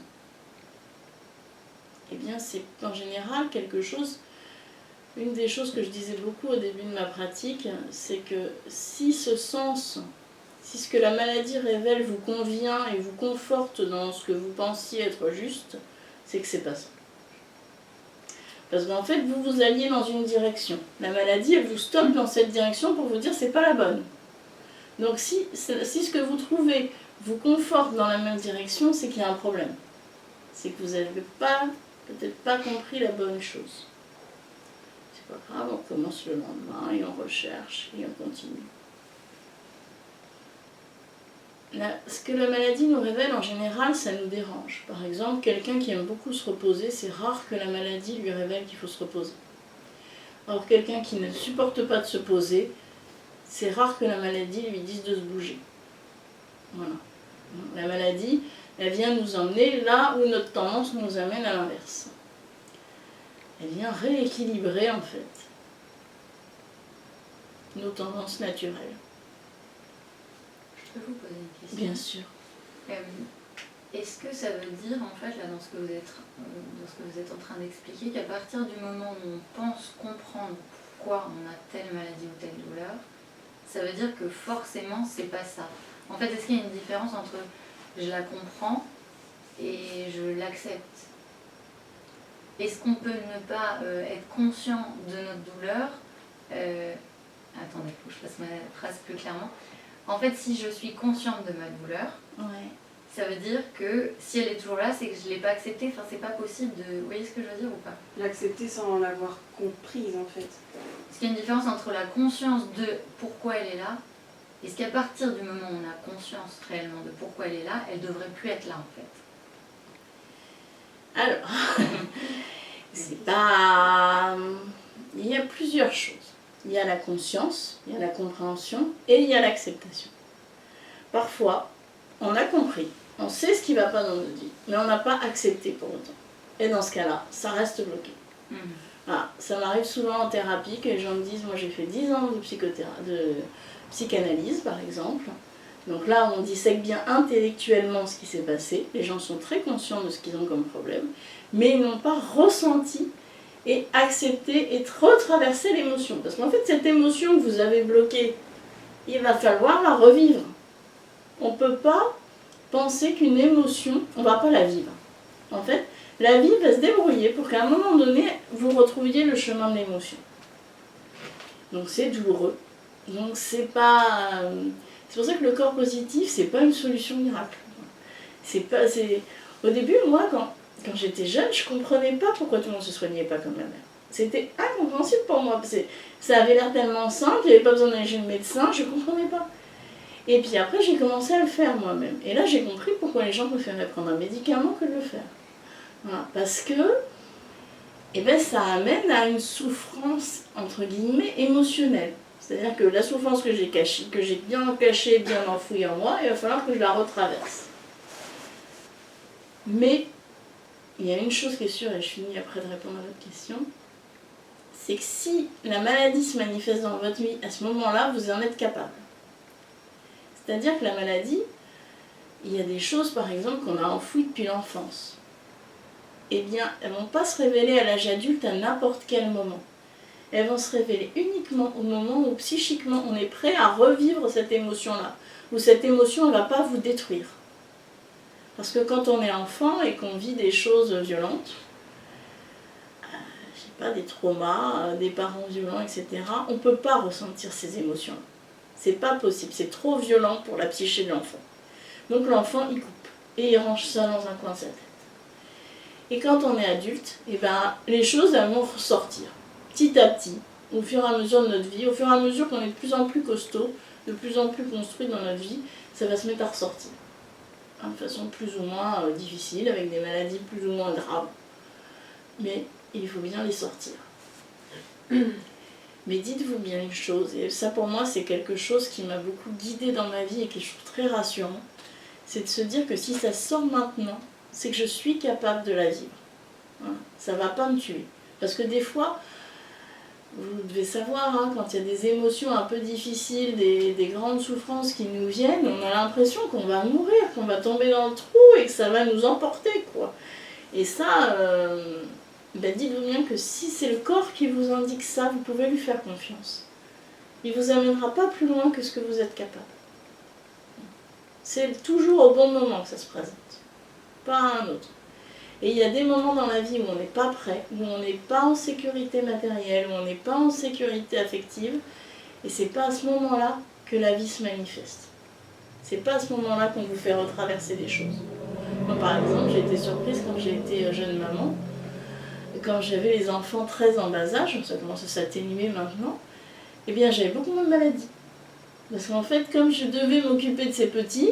eh bien c'est en général quelque chose, une des choses que je disais beaucoup au début de ma pratique, c'est que si ce sens, si ce que la maladie révèle vous convient et vous conforte dans ce que vous pensiez être juste, c'est que c'est pas ça. Parce qu'en fait, vous alliez dans une direction. La maladie, elle vous stoppe dans cette direction pour vous dire c'est pas la bonne. Donc si ce que vous trouvez vous conforte dans la même direction, c'est qu'il y a un problème. C'est que vous n'avez peut-être pas compris la bonne chose. C'est pas grave, on commence le lendemain et on recherche et on continue. Ce que la maladie nous révèle en général, ça nous dérange. Par exemple, quelqu'un qui aime beaucoup se reposer, c'est rare que la maladie lui révèle qu'il faut se reposer. Alors quelqu'un qui ne supporte pas de se poser, c'est rare que la maladie lui dise de se bouger. Voilà. La maladie, elle vient nous emmener là où notre tendance nous amène à l'inverse. Elle vient rééquilibrer en fait nos tendances naturelles. Je peux vous poser une question? Bien sûr. Est-ce que ça veut dire en fait là dans ce que vous êtes en train d'expliquer qu'à partir du moment où on pense comprendre pourquoi on a telle maladie ou telle douleur, ça veut dire que forcément c'est pas ça? En fait, est-ce qu'il y a une différence entre je la comprends et je l'accepte? Est-ce qu'on peut ne pas être conscient de notre douleur attendez, il faut que je fasse ma phrase plus clairement. En fait, si je suis consciente de ma douleur, Ouais. ça veut dire que si elle est toujours là, c'est que je ne l'ai pas acceptée. Enfin, c'est pas possible de... Vous voyez ce que je veux dire ou pas? L'accepter sans l'avoir comprise en fait. Est-ce qu'il y a une différence entre la conscience de pourquoi elle est là? Est-ce qu'à partir du moment où on a conscience réellement de pourquoi elle est là, elle devrait plus être là en fait? Alors, c'est pas... Il y a plusieurs choses. Il y a la conscience, il y a la compréhension et il y a l'acceptation. Parfois, on a compris, on sait ce qui ne va pas dans notre vie, mais on n'a pas accepté pour autant. Et dans ce cas-là, ça reste bloqué. Ah, ça m'arrive souvent en thérapie que les gens me disent, moi j'ai fait 10 ans de psychanalyse par exemple. Donc là, on dissèque bien intellectuellement ce qui s'est passé. Les gens sont très conscients de ce qu'ils ont comme problème, mais ils n'ont pas ressenti et accepté et retraversé l'émotion. Parce qu'en fait, cette émotion que vous avez bloquée, il va falloir la revivre. On ne peut pas penser qu'une émotion, on ne va pas la vivre. En fait, la vie va se débrouiller pour qu'à un moment donné, vous retrouviez le chemin de l'émotion. Donc c'est douloureux. Donc c'est pas... C'est pour ça que le corps positif, c'est pas une solution miracle. Au début, moi, quand j'étais jeune, je comprenais pas pourquoi tout le monde se soignait pas comme ma mère. C'était incompréhensible pour moi. Ça avait l'air tellement simple, il n'y avait pas besoin d'aller chez le médecin, je comprenais pas. Et puis après, j'ai commencé à le faire moi-même. Et là, j'ai compris pourquoi les gens préféraient prendre un médicament que de le faire. Voilà. Parce que ça amène à une souffrance, entre guillemets, émotionnelle. C'est-à-dire que la souffrance que j'ai bien cachée, bien enfouie en moi, il va falloir que je la retraverse. Mais il y a une chose qui est sûre, et je finis après de répondre à votre question, c'est que si la maladie se manifeste dans votre vie, à ce moment-là, vous en êtes capable. C'est-à-dire que la maladie, il y a des choses, par exemple, qu'on a enfouies depuis l'enfance. Eh bien, elles ne vont pas se révéler à l'âge adulte à n'importe quel moment. Elles vont se révéler uniquement au moment où psychiquement on est prêt à revivre cette émotion-là, où cette émotion ne va pas vous détruire. Parce que quand on est enfant et qu'on vit des choses violentes, j'ai pas, des traumas, des parents violents, etc., on ne peut pas ressentir ces émotions. C'est pas possible, c'est trop violent pour la psyché de l'enfant. Donc l'enfant, il coupe et il range ça dans un coin de sa tête. Et quand on est adulte, eh ben, les choses elles vont ressortir petit à petit, au fur et à mesure de notre vie, au fur et à mesure qu'on est de plus en plus costaud, de plus en plus construit dans notre vie, ça va se mettre à ressortir. De façon plus ou moins difficile, avec des maladies plus ou moins graves. Mais il faut bien les sortir. Mais dites-vous bien une chose, et ça pour moi c'est quelque chose qui m'a beaucoup guidée dans ma vie et qui je trouve très rassurant, c'est de se dire que si ça sort maintenant, c'est que je suis capable de la vivre. Voilà. Ça ne va pas me tuer. Parce que des fois, vous devez savoir, hein, quand il y a des émotions un peu difficiles, des grandes souffrances qui nous viennent, on a l'impression qu'on va mourir, qu'on va tomber dans le trou et que ça va nous emporter, quoi. Et ça, ben dites-vous bien que si c'est le corps qui vous indique ça, vous pouvez lui faire confiance. Il ne vous amènera pas plus loin que ce que vous êtes capable. C'est toujours au bon moment que ça se présente, pas à un autre. Et il y a des moments dans la vie où on n'est pas prêt, où on n'est pas en sécurité matérielle, où on n'est pas en sécurité affective, et c'est pas à ce moment-là que la vie se manifeste. C'est pas à ce moment-là qu'on vous fait retraverser des choses. Moi par exemple, j'ai été surprise quand j'ai été jeune maman, quand j'avais les enfants très en bas âge, ça commence à s'atténuer maintenant, eh bien j'avais beaucoup moins de maladies. Parce qu'en fait, comme je devais m'occuper de ces petits,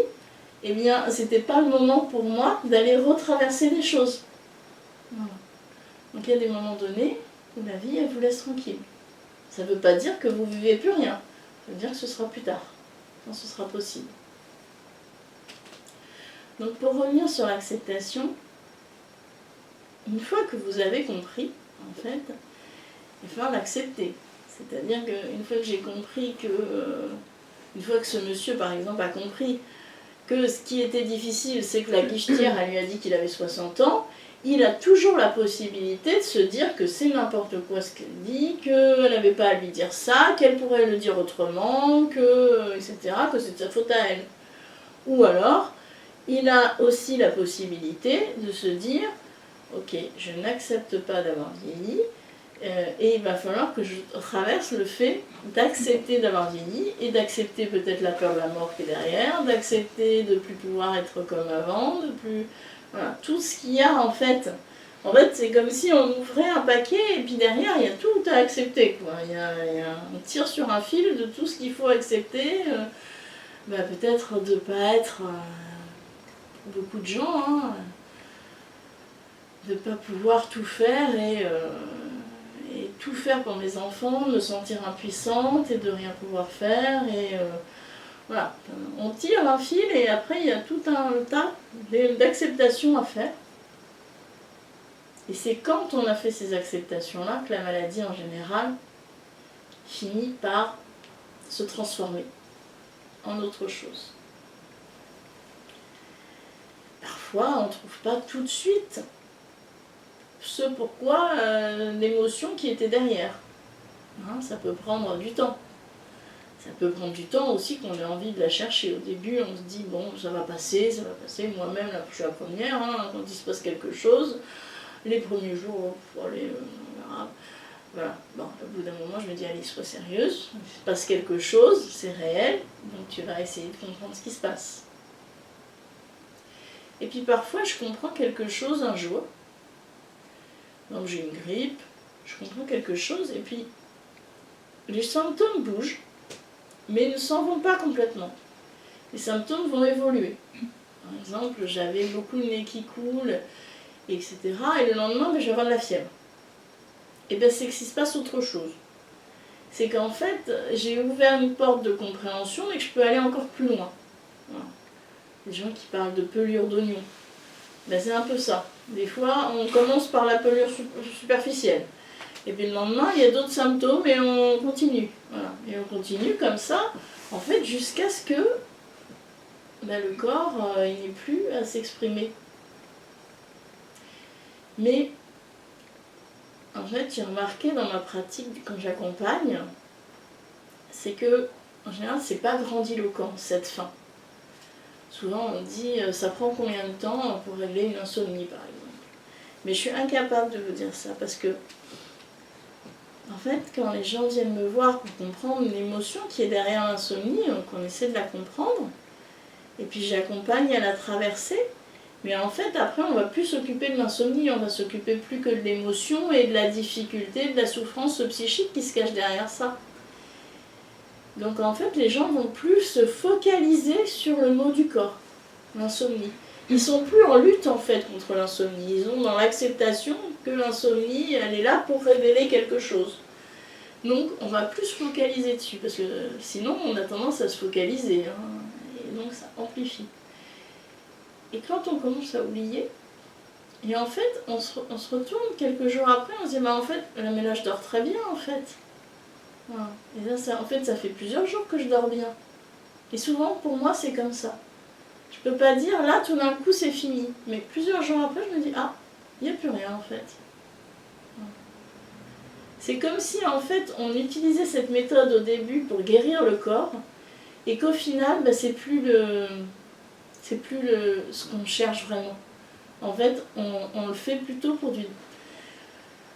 eh bien, c'était pas le moment pour moi d'aller retraverser les choses. Voilà. Donc il y a des moments donnés où la vie, elle vous laisse tranquille. Ça ne veut pas dire que vous ne vivez plus rien. Ça veut dire que ce sera plus tard, quand ce sera possible. Donc pour revenir sur l'acceptation, une fois que vous avez compris, en fait, il va falloir l'accepter. C'est-à-dire qu'une fois que j'ai compris que... une fois que ce monsieur, par exemple, a compris que ce qui était difficile, c'est que la guichetière, elle lui a dit qu'il avait 60 ans, il a toujours la possibilité de se dire que c'est n'importe quoi ce qu'elle dit, qu'elle n'avait pas à lui dire ça, qu'elle pourrait le dire autrement, que, etc., que c'est de sa faute à elle. Ou alors, il a aussi la possibilité de se dire, ok, je n'accepte pas d'avoir vieilli, et il va falloir que je traverse le fait d'accepter d'avoir vieilli et d'accepter peut-être la peur de la mort qui est derrière, d'accepter de ne plus pouvoir être comme avant, de plus... Voilà, tout ce qu'il y a en fait. En fait, c'est comme si on ouvrait un paquet et puis derrière, il y a tout à accepter, quoi. On tire sur un fil de tout ce qu'il faut accepter. Peut-être de ne pas être... beaucoup de gens, hein, de ne pas pouvoir tout faire et tout faire pour mes enfants, me sentir impuissante et de rien pouvoir faire. Et voilà, on tire un fil et après il y a tout un tas d'acceptations à faire. Et c'est quand on a fait ces acceptations-là que la maladie en général finit par se transformer en autre chose. Parfois on ne trouve pas tout de suite ce pourquoi l'émotion qui était derrière. Hein, ça peut prendre du temps. Ça peut prendre du temps aussi qu'on ait envie de la chercher. Au début, on se dit, bon, ça va passer. Moi-même, là, je suis la première, hein, quand il se passe quelque chose, les premiers jours, allez, voilà. Bon, au bout d'un moment, je me dis, allez, sois sérieuse, il se passe quelque chose, c'est réel, donc tu vas essayer de comprendre ce qui se passe. Et puis parfois, je comprends quelque chose un jour. Donc j'ai une grippe, je comprends quelque chose, et puis les symptômes bougent, mais ne s'en vont pas complètement. Les symptômes vont évoluer. Par exemple, j'avais beaucoup le nez qui coule, etc. Et le lendemain, je vais avoir de la fièvre. Et bien c'est qu'il se passe autre chose. C'est qu'en fait, j'ai ouvert une porte de compréhension et que je peux aller encore plus loin. Voilà. Les gens qui parlent de pelure d'oignon, ben c'est un peu ça. Des fois, on commence par la pelure superficielle. Et puis le lendemain, il y a d'autres symptômes et on continue. Voilà. Et on continue comme ça, en fait, jusqu'à ce que le corps il n'ait plus à s'exprimer. Mais, en fait, j'ai remarqué dans ma pratique, quand j'accompagne, c'est que, en général, c'est pas grandiloquent, cette fin. Souvent, on dit, ça prend combien de temps pour régler une insomnie, par exemple. Mais je suis incapable de vous dire ça, parce que en fait, quand les gens viennent me voir pour comprendre l'émotion qui est derrière l'insomnie, on essaie de la comprendre, et puis j'accompagne à la traverser. Mais en fait, après, on ne va plus s'occuper de l'insomnie, on va s'occuper plus que de l'émotion et de la difficulté, de la souffrance psychique qui se cache derrière ça. Donc en fait, les gens vont plus se focaliser sur le mot du corps, l'insomnie. Ils sont plus en lutte en fait contre l'insomnie. Ils sont dans l'acceptation que l'insomnie, elle est là pour révéler quelque chose. Donc on va plus se focaliser dessus, parce que sinon on a tendance à se focaliser, hein, et donc ça amplifie. Et quand on commence à oublier, et en fait on se retourne quelques jours après, on se dit bah en fait, mais là je dors très bien en fait. Voilà. Et là en fait ça fait plusieurs jours que je dors bien. Et souvent pour moi c'est comme ça. Je peux pas dire là tout d'un coup c'est fini, mais plusieurs jours après je me dis ah, il n'y a plus rien en fait. Voilà. C'est comme si en fait on utilisait cette méthode au début pour guérir le corps, et qu'au final bah, c'est plus ce qu'on cherche vraiment. En fait, on le fait plutôt pour du...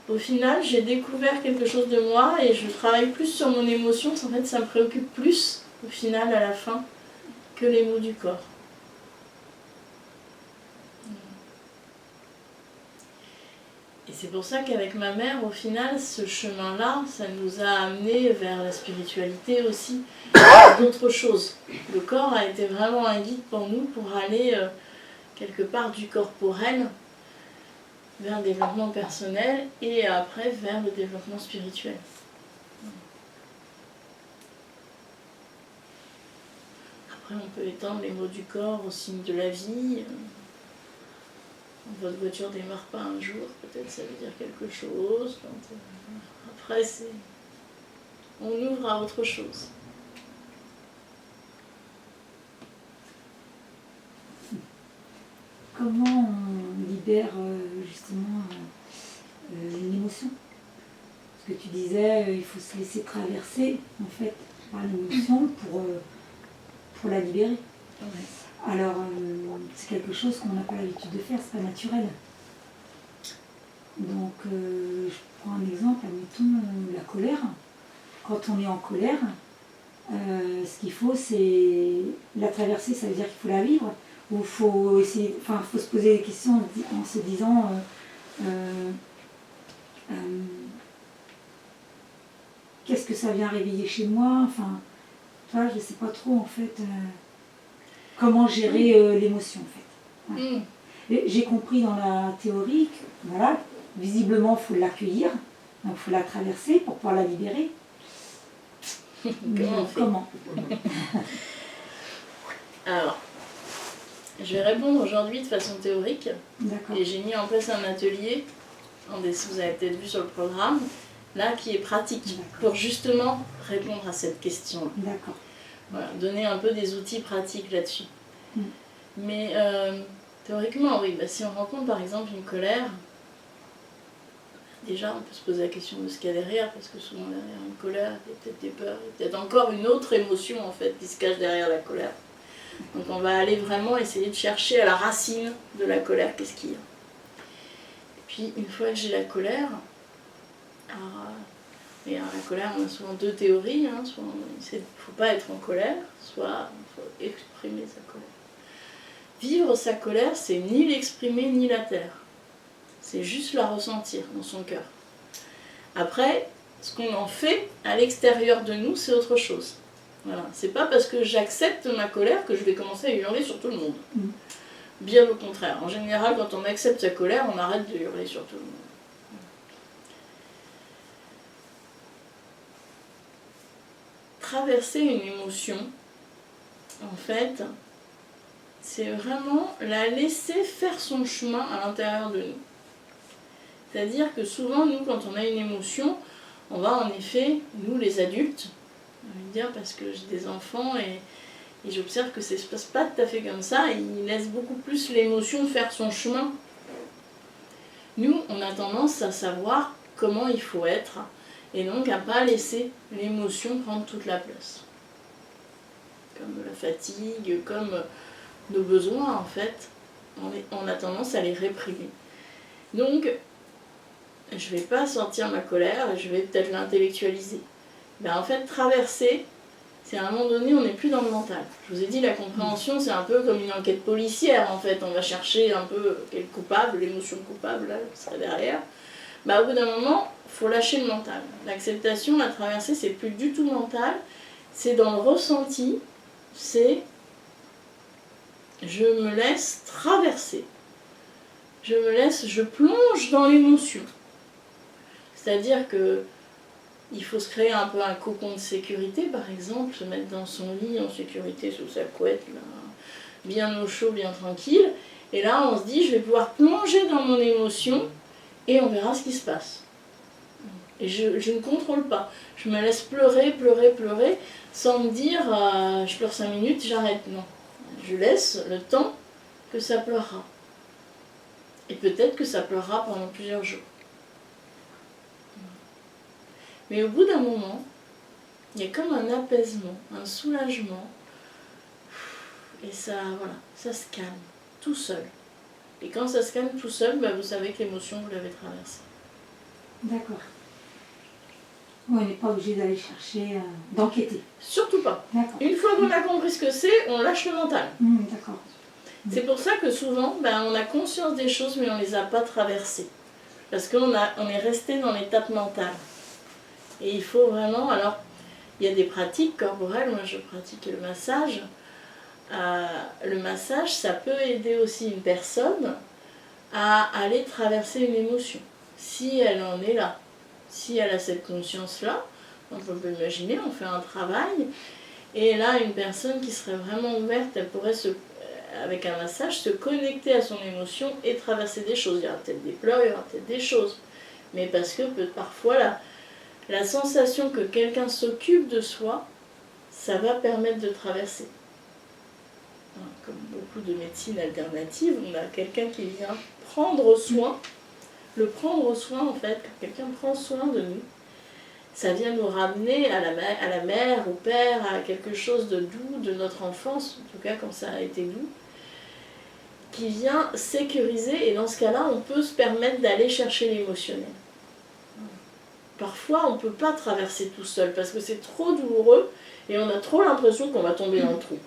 Au final, j'ai découvert quelque chose de moi et je travaille plus sur mon émotion. En fait, ça me préoccupe plus, au final, à la fin, que les mots du corps. Et c'est pour ça qu'avec ma mère, au final, ce chemin-là, ça nous a amenés vers la spiritualité aussi, d'autres choses. Le corps a été vraiment un guide pour nous pour aller quelque part du corporel vers le développement personnel et après vers le développement spirituel. Après, on peut étendre les mots du corps aux signes de la vie. Votre voiture ne démarre pas un jour, peut-être ça veut dire quelque chose. Après, on ouvre à autre chose. Comment on libère justement une émotion? Parce que tu disais, il faut se laisser traverser en fait par l'émotion pour la libérer. Ouais. Alors, c'est quelque chose qu'on n'a pas l'habitude de faire, c'est pas naturel. Donc, je prends un exemple, admettons la colère. Quand on est en colère, ce qu'il faut, c'est la traverser, ça veut dire qu'il faut la vivre. Ou il faut essayer, enfin, faut se poser des questions en se disant qu'est-ce que ça vient réveiller chez moi, enfin, toi, je ne sais pas trop en fait comment gérer l'émotion en fait. Ouais. J'ai compris dans la théorie que voilà, visiblement il faut l'accueillir, donc il faut la traverser pour pouvoir la libérer. Comment Alors, je vais répondre aujourd'hui de façon théorique. D'accord. Et j'ai mis en place un atelier, vous avez peut-être vu sur le programme, là qui est pratique, pour justement répondre à cette question. D'accord. Voilà, donner un peu des outils pratiques là-dessus. Mais théoriquement, oui, bah, si on rencontre par exemple une colère, déjà on peut se poser la question de ce qu'il y a derrière, parce que souvent derrière une colère, il y a peut-être des peurs, il y a peut-être encore une autre émotion en fait qui se cache derrière la colère. Donc on va aller vraiment essayer de chercher à la racine de la colère, qu'est-ce qu'il y a. Et puis une fois que j'ai la colère, et alors la colère, on a souvent deux théories, hein, soit il ne faut pas être en colère, soit il faut exprimer sa colère. Vivre sa colère, c'est ni l'exprimer ni la taire. C'est juste la ressentir dans son cœur. Après, ce qu'on en fait à l'extérieur de nous, c'est autre chose. Voilà. C'est pas parce que j'accepte ma colère que je vais commencer à hurler sur tout le monde. Bien au contraire. En général, quand on accepte sa colère, on arrête de hurler sur tout le monde. Traverser une émotion, en fait, c'est vraiment la laisser faire son chemin à l'intérieur de nous. C'est-à-dire que souvent, nous, quand on a une émotion, on va en effet, nous les adultes, je vais dire parce que j'ai des enfants et j'observe que ça ne se passe pas tout à fait comme ça, ils laissent beaucoup plus l'émotion faire son chemin. Nous, on a tendance à savoir comment il faut être et donc à ne pas laisser l'émotion prendre toute la place. Comme la fatigue, comme nos besoins en fait, on a tendance à les réprimer. Donc, je vais pas sentir ma colère, je vais peut-être l'intellectualiser. Ben, en fait, traverser, c'est à un moment donné, on n'est plus dans le mental. Je vous ai dit, la compréhension, c'est un peu comme une enquête policière, en fait. On va chercher un peu quel coupable, l'émotion coupable, là, qui serait derrière. Ben, au bout d'un moment, il faut lâcher le mental. L'acceptation, la traversée, c'est plus du tout mental, c'est dans le ressenti, c'est je me laisse traverser. Je plonge dans l'émotion. C'est-à-dire que il faut se créer un peu un cocon de sécurité, par exemple, se mettre dans son lit en sécurité sous sa couette, là, bien au chaud, bien tranquille. Et là, on se dit, je vais pouvoir plonger dans mon émotion et on verra ce qui se passe. Et je ne contrôle pas. Je me laisse pleurer, sans me dire, je pleure 5 minutes, j'arrête. Non. Je laisse le temps que ça pleurera. Et peut-être que ça pleurera pendant plusieurs jours. Mais au bout d'un moment, il y a comme un apaisement, un soulagement. Et ça, voilà, ça se calme, tout seul. Et quand ça se calme tout seul, ben vous savez que l'émotion, vous l'avez traversée. D'accord. On n'est pas obligé d'aller chercher, d'enquêter. Surtout pas. D'accord. Une fois qu'on a compris ce que c'est, on lâche le mental. D'accord. C'est pour ça que souvent, ben, on a conscience des choses, mais on ne les a pas traversées. Parce qu'on est resté dans l'étape mentale. Et il faut vraiment... Alors, il y a des pratiques corporelles. Moi, je pratique le massage. Le massage, ça peut aider aussi une personne à aller traverser une émotion. Si elle en est là. Si elle a cette conscience-là, donc on peut imaginer, on fait un travail. Et là, une personne qui serait vraiment ouverte, elle pourrait avec un massage, se connecter à son émotion et traverser des choses. Il y aura peut-être des pleurs, il y aura peut-être des choses. Mais parce que parfois, la sensation que quelqu'un s'occupe de soi, ça va permettre de traverser. Comme beaucoup de médecines alternatives, on a quelqu'un qui vient prendre soin. Le prendre soin, en fait, quand quelqu'un prend soin de nous, ça vient nous ramener à la mère, au père, à quelque chose de doux, de notre enfance, en tout cas quand ça a été doux, qui vient sécuriser, et dans ce cas-là, on peut se permettre d'aller chercher l'émotionnel. Parfois, on ne peut pas traverser tout seul, parce que c'est trop douloureux, et on a trop l'impression qu'on va tomber dans le trou.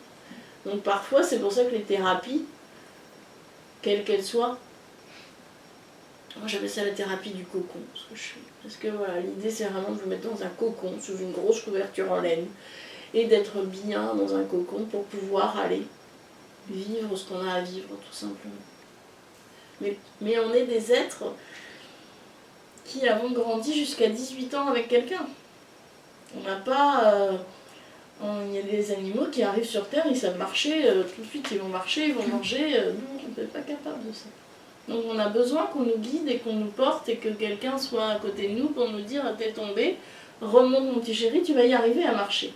Donc parfois, c'est pour ça que les thérapies, quelles qu'elles soient, moi j'appelle ça la thérapie du cocon, ce que je fais. Parce que voilà, l'idée c'est vraiment de vous mettre dans un cocon, sous une grosse couverture en laine, et d'être bien dans un cocon pour pouvoir aller vivre ce qu'on a à vivre, tout simplement. Mais on est des êtres qui avons grandi jusqu'à 18 ans avec quelqu'un. On n'a pas... il y a des animaux qui arrivent sur Terre, ils savent marcher, tout de suite ils vont marcher, ils vont manger, nous on n'est pas capable de ça. Donc on a besoin qu'on nous guide et qu'on nous porte et que quelqu'un soit à côté de nous pour nous dire « t'es tombé, remonte mon petit chéri, tu vas y arriver à marcher ».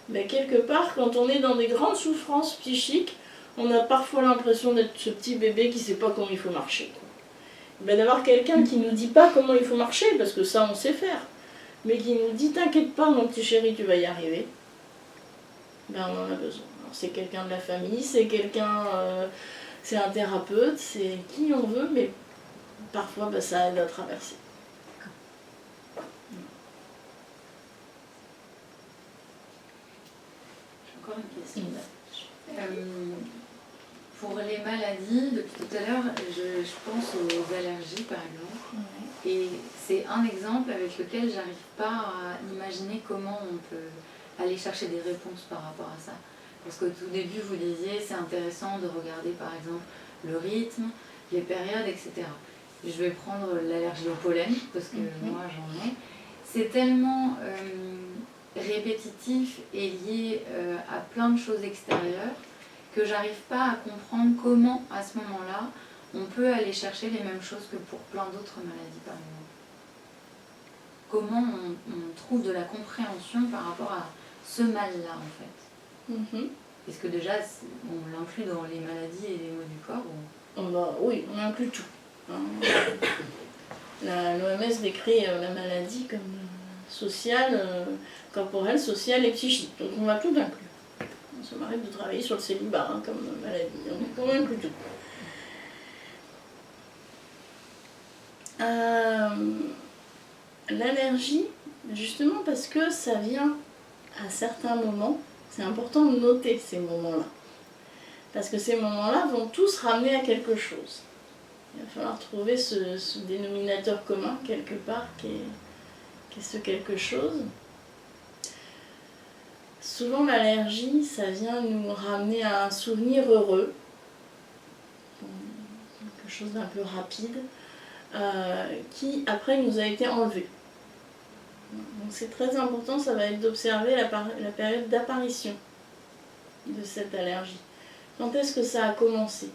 Mais quelque part, quand on est dans des grandes souffrances psychiques, on a parfois l'impression d'être ce petit bébé qui ne sait pas comment il faut marcher. Ben, d'avoir quelqu'un qui ne nous dit pas comment il faut marcher, parce que ça on sait faire, mais qui nous dit « t'inquiète pas mon petit chéri, tu vas y arriver », ben on en a besoin. Alors, c'est quelqu'un de la famille, c'est quelqu'un... c'est un thérapeute, c'est qui on veut, mais parfois ben, ça aide à traverser. J'ai encore une question. Pour les maladies, depuis tout à l'heure, je pense aux allergies par exemple. Ouais. Et c'est un exemple avec lequel j'arrive pas à imaginer comment on peut aller chercher des réponses par rapport à ça. Parce qu'au tout début, vous disiez, c'est intéressant de regarder par exemple le rythme, les périodes, etc. Je vais prendre l'allergie au pollen, parce que moi j'en ai. C'est tellement répétitif et lié à plein de choses extérieures que j'arrive pas à comprendre comment, à ce moment-là, on peut aller chercher les mêmes choses que pour plein d'autres maladies, par exemple. Comment on trouve de la compréhension par rapport à ce mal-là, en fait. Est-ce que déjà, on l'inclut dans les maladies et les maux du corps ou... Oui, on inclut tout. L'OMS décrit la maladie comme sociale, corporelle, sociale et psychique. Donc on va tout inclure. Ça m'arrive de travailler sur le célibat comme maladie. On inclut tout. L'allergie, justement parce que ça vient à certains moments, c'est important de noter ces moments-là. Parce que ces moments-là vont tous ramener à quelque chose. Il va falloir trouver ce dénominateur commun quelque part qui est ce quelque chose. Souvent l'allergie, ça vient nous ramener à un souvenir heureux, quelque chose d'un peu rapide, qui après nous a été enlevé. Donc c'est très important, ça va être d'observer la période d'apparition de cette allergie. Quand est-ce que ça a commencé?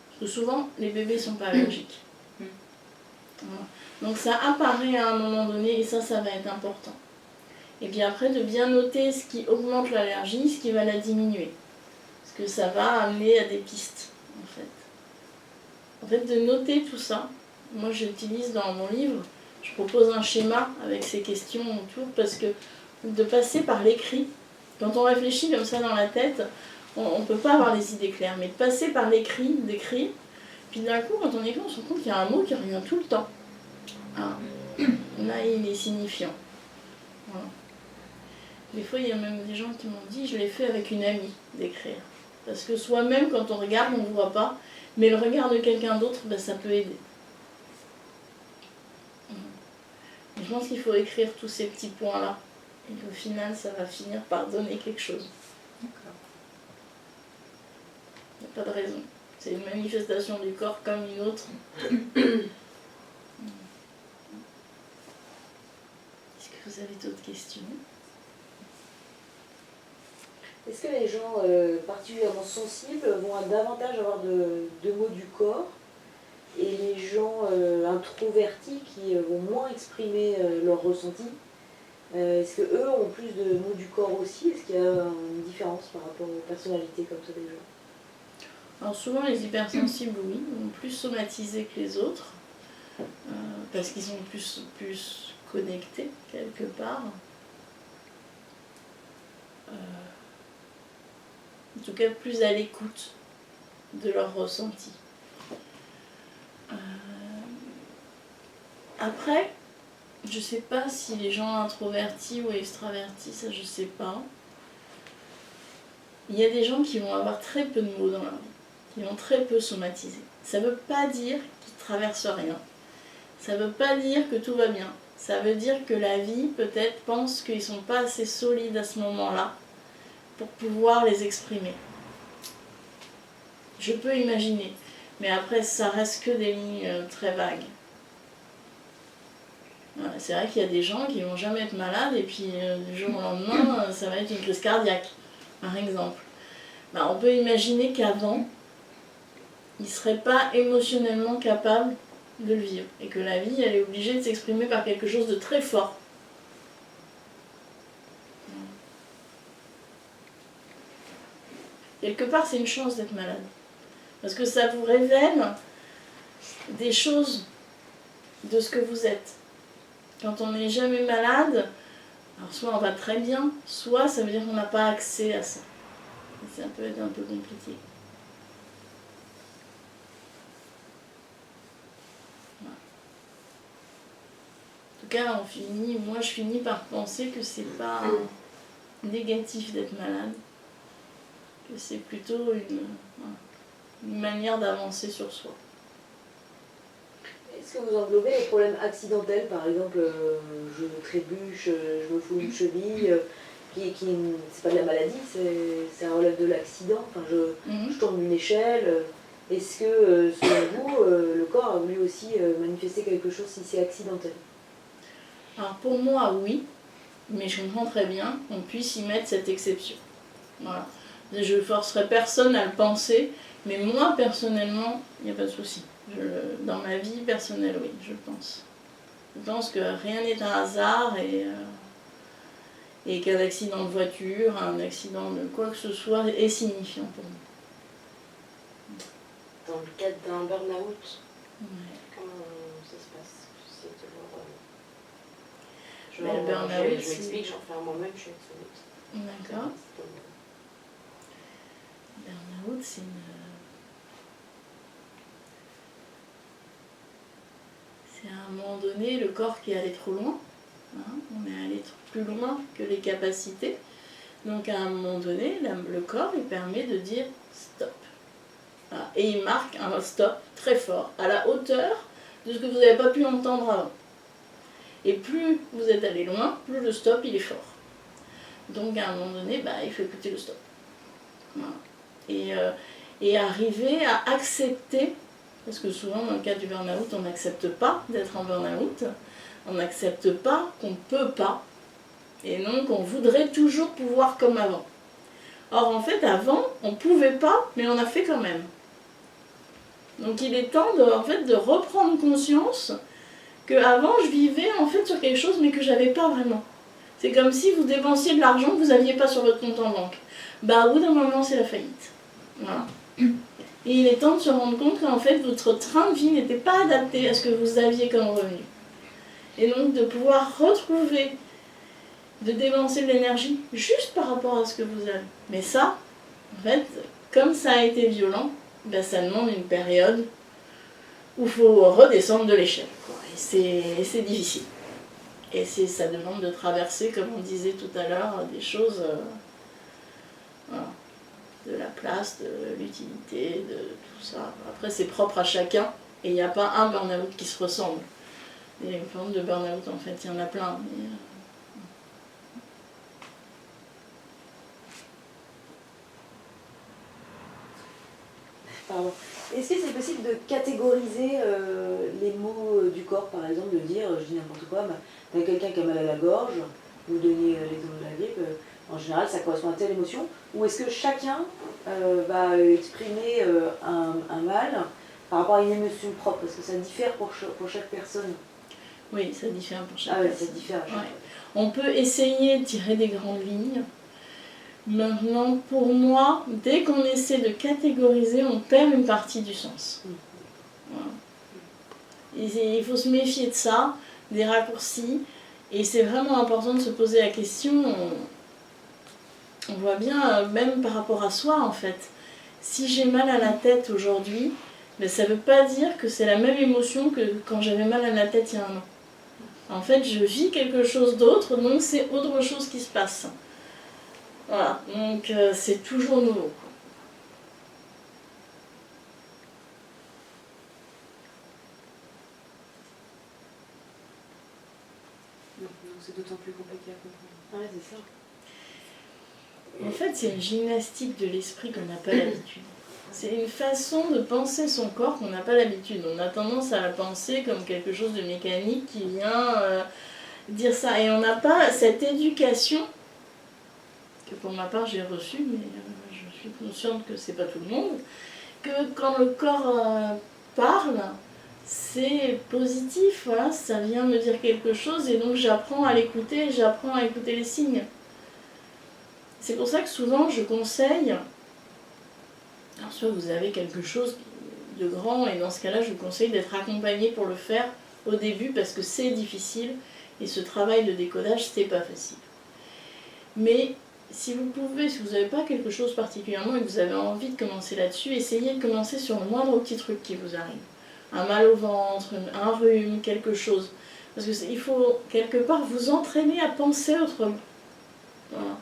Parce que souvent les bébés ne sont pas allergiques. Voilà. Donc ça apparaît à un moment donné et ça va être important. Et puis après de bien noter ce qui augmente l'allergie, ce qui va la diminuer. Parce que ça va amener à des pistes en fait. En fait de noter tout ça, moi j'utilise dans mon livre, je propose un schéma avec ces questions autour parce que de passer par l'écrit, quand on réfléchit comme ça dans la tête, on ne peut pas avoir les idées claires, mais de passer par l'écrit, d'écrire, puis d'un coup quand on écrit on se rend compte qu'il y a un mot qui revient tout le temps. Ah, là il est signifiant. Voilà. Des fois il y a même des gens qui m'ont dit je l'ai fait avec une amie d'écrire. Parce que soi-même quand on regarde on ne voit pas, mais le regard de quelqu'un d'autre ben, ça peut aider. Je pense qu'il faut écrire tous ces petits points-là. Et qu'au final, ça va finir par donner quelque chose. D'accord. Il n'y a pas de raison. C'est une manifestation du corps comme une autre. Est-ce que vous avez d'autres questions? Est-ce que les gens particulièrement sensibles vont davantage avoir de maux du corps et les gens introvertis qui vont moins exprimer leurs ressentis, est-ce qu'eux ont plus de maux du corps aussi? Est-ce qu'il y a une différence par rapport aux personnalités comme ça des gens? Alors souvent les hypersensibles, oui, vont plus somatiser que les autres, parce qu'ils sont plus connectés quelque part. En tout cas plus à l'écoute de leurs ressentis. Après, je ne sais pas si les gens introvertis ou extravertis, ça je ne sais pas. Il y a des gens qui vont avoir très peu de mots dans leur vie, qui vont très peu somatiser. Ça ne veut pas dire qu'ils ne traversent rien. Ça ne veut pas dire que tout va bien. Ça veut dire que la vie peut-être pense qu'ils ne sont pas assez solides à ce moment-là pour pouvoir les exprimer. Je peux imaginer, mais après ça reste que des lignes très vagues. Voilà, c'est vrai qu'il y a des gens qui vont jamais être malades et puis du jour au lendemain ça va être une crise cardiaque, par exemple. Ben, on peut imaginer qu'avant, ils ne seraient pas émotionnellement capables de le vivre et que la vie elle est obligée de s'exprimer par quelque chose de très fort. Quelque part c'est une chance d'être malade. Parce que ça vous révèle des choses de ce que vous êtes. Quand on n'est jamais malade, alors soit on va très bien, soit ça veut dire qu'on n'a pas accès à ça. Et ça peut être un peu compliqué. Voilà. En tout cas, moi je finis par penser que c'est pas négatif d'être malade, que c'est plutôt une manière d'avancer sur soi. Est-ce que vous englobez les problèmes accidentels, par exemple, je trébuche, je me fous une cheville, c'est pas de la maladie, ça relève de l'accident, enfin, je tombe d'une échelle. Est-ce que, selon vous, le corps a voulu aussi manifester quelque chose si c'est accidentel? Alors pour moi, oui, mais je comprends très bien qu'on puisse y mettre cette exception. Voilà. Je ne forcerai personne à le penser, mais moi, personnellement, il n'y a pas de souci. Dans ma vie personnelle, oui, je pense. Je pense que rien n'est un hasard et qu'un accident de voiture, un accident de quoi que ce soit est signifiant pour moi. Dans le cadre d'un burn-out, Ouais. comment ça se passe? C'est toujours... Mais le burn-out, je m'explique, j'en fais un moi-même, je suis absolue. D'accord. Burn-out, C'est à un moment donné le corps qui est allé trop loin. Hein, on est allé plus loin que les capacités. Donc à un moment donné, le corps il permet de dire stop. Voilà. Et il marque un stop très fort, à la hauteur de ce que vous n'avez pas pu entendre avant. Et plus vous êtes allé loin, plus le stop il est fort. Donc à un moment donné, il faut écouter le stop. Voilà. Et arriver à accepter, parce que souvent dans le cas du burn-out, on n'accepte pas d'être en burn-out, on n'accepte pas qu'on ne peut pas, et donc on voudrait toujours pouvoir comme avant. Or en fait avant, on ne pouvait pas, mais on a fait quand même. Donc il est temps de reprendre conscience qu'avant je vivais en fait sur quelque chose mais que j'avais pas vraiment. C'est comme si vous dépensiez de l'argent que vous n'aviez pas sur votre compte en banque. Au bout d'un moment c'est la faillite. Voilà. Et il est temps de se rendre compte qu'en fait votre train de vie n'était pas adapté à ce que vous aviez comme revenu. Et donc de pouvoir retrouver, de dépenser de l'énergie juste par rapport à ce que vous avez. Mais ça, en fait, comme ça a été violent, ça demande une période où il faut redescendre de l'échelle. Et c'est difficile. Et ça demande de traverser, comme on disait tout à l'heure, des choses, voilà, de la place, de l'utilité, de tout ça. Après, c'est propre à chacun, et il n'y a pas un burn-out qui se ressemble. Il y a une forme de burn-out, en fait, il y en a plein. Mais, Pardon. Est-ce que c'est possible de catégoriser les maux du corps, par exemple, de dire, je dis n'importe quoi, t'as quelqu'un qui a mal à la gorge, vous donnez l'exemple de la grippe, en général ça correspond à telle émotion, ou est-ce que chacun va exprimer un mal par rapport à une émotion propre, parce que ça diffère pour chaque personne. Oui, ça diffère pour chaque personne. personne. Ça diffère à chaque personne. On peut essayer de tirer des grandes lignes. Maintenant, pour moi, dès qu'on essaie de catégoriser, on perd une partie du sens. Voilà. Il faut se méfier de ça, des raccourcis, et c'est vraiment important de se poser la question. On voit bien, même par rapport à soi, en fait. Si j'ai mal à la tête aujourd'hui, ça ne veut pas dire que c'est la même émotion que quand j'avais mal à la tête il y a un an. En fait, je vis quelque chose d'autre, donc c'est autre chose qui se passe. Voilà, donc c'est toujours nouveau. Donc c'est d'autant plus compliqué à comprendre. Ouais, c'est ça. En fait, c'est une gymnastique de l'esprit qu'on n'a pas l'habitude. C'est une façon de penser son corps qu'on n'a pas l'habitude. On a tendance à la penser comme quelque chose de mécanique qui vient dire ça. Et on n'a pas cette éducation que pour ma part j'ai reçue, mais je suis consciente que c'est pas tout le monde, que quand le corps parle, c'est positif, voilà, ça vient me dire quelque chose et donc j'apprends à l'écouter, j'apprends à écouter les signes. C'est pour ça que souvent je conseille, alors soit vous avez quelque chose de grand et dans ce cas-là je vous conseille d'être accompagné pour le faire au début parce que c'est difficile et ce travail de décodage c'est pas facile. Mais si vous pouvez, si vous n'avez pas quelque chose particulièrement et que vous avez envie de commencer là-dessus, essayez de commencer sur le moindre petit truc qui vous arrive. Un mal au ventre, un rhume, quelque chose. Parce qu'il faut quelque part vous entraîner à penser autrement. Voilà.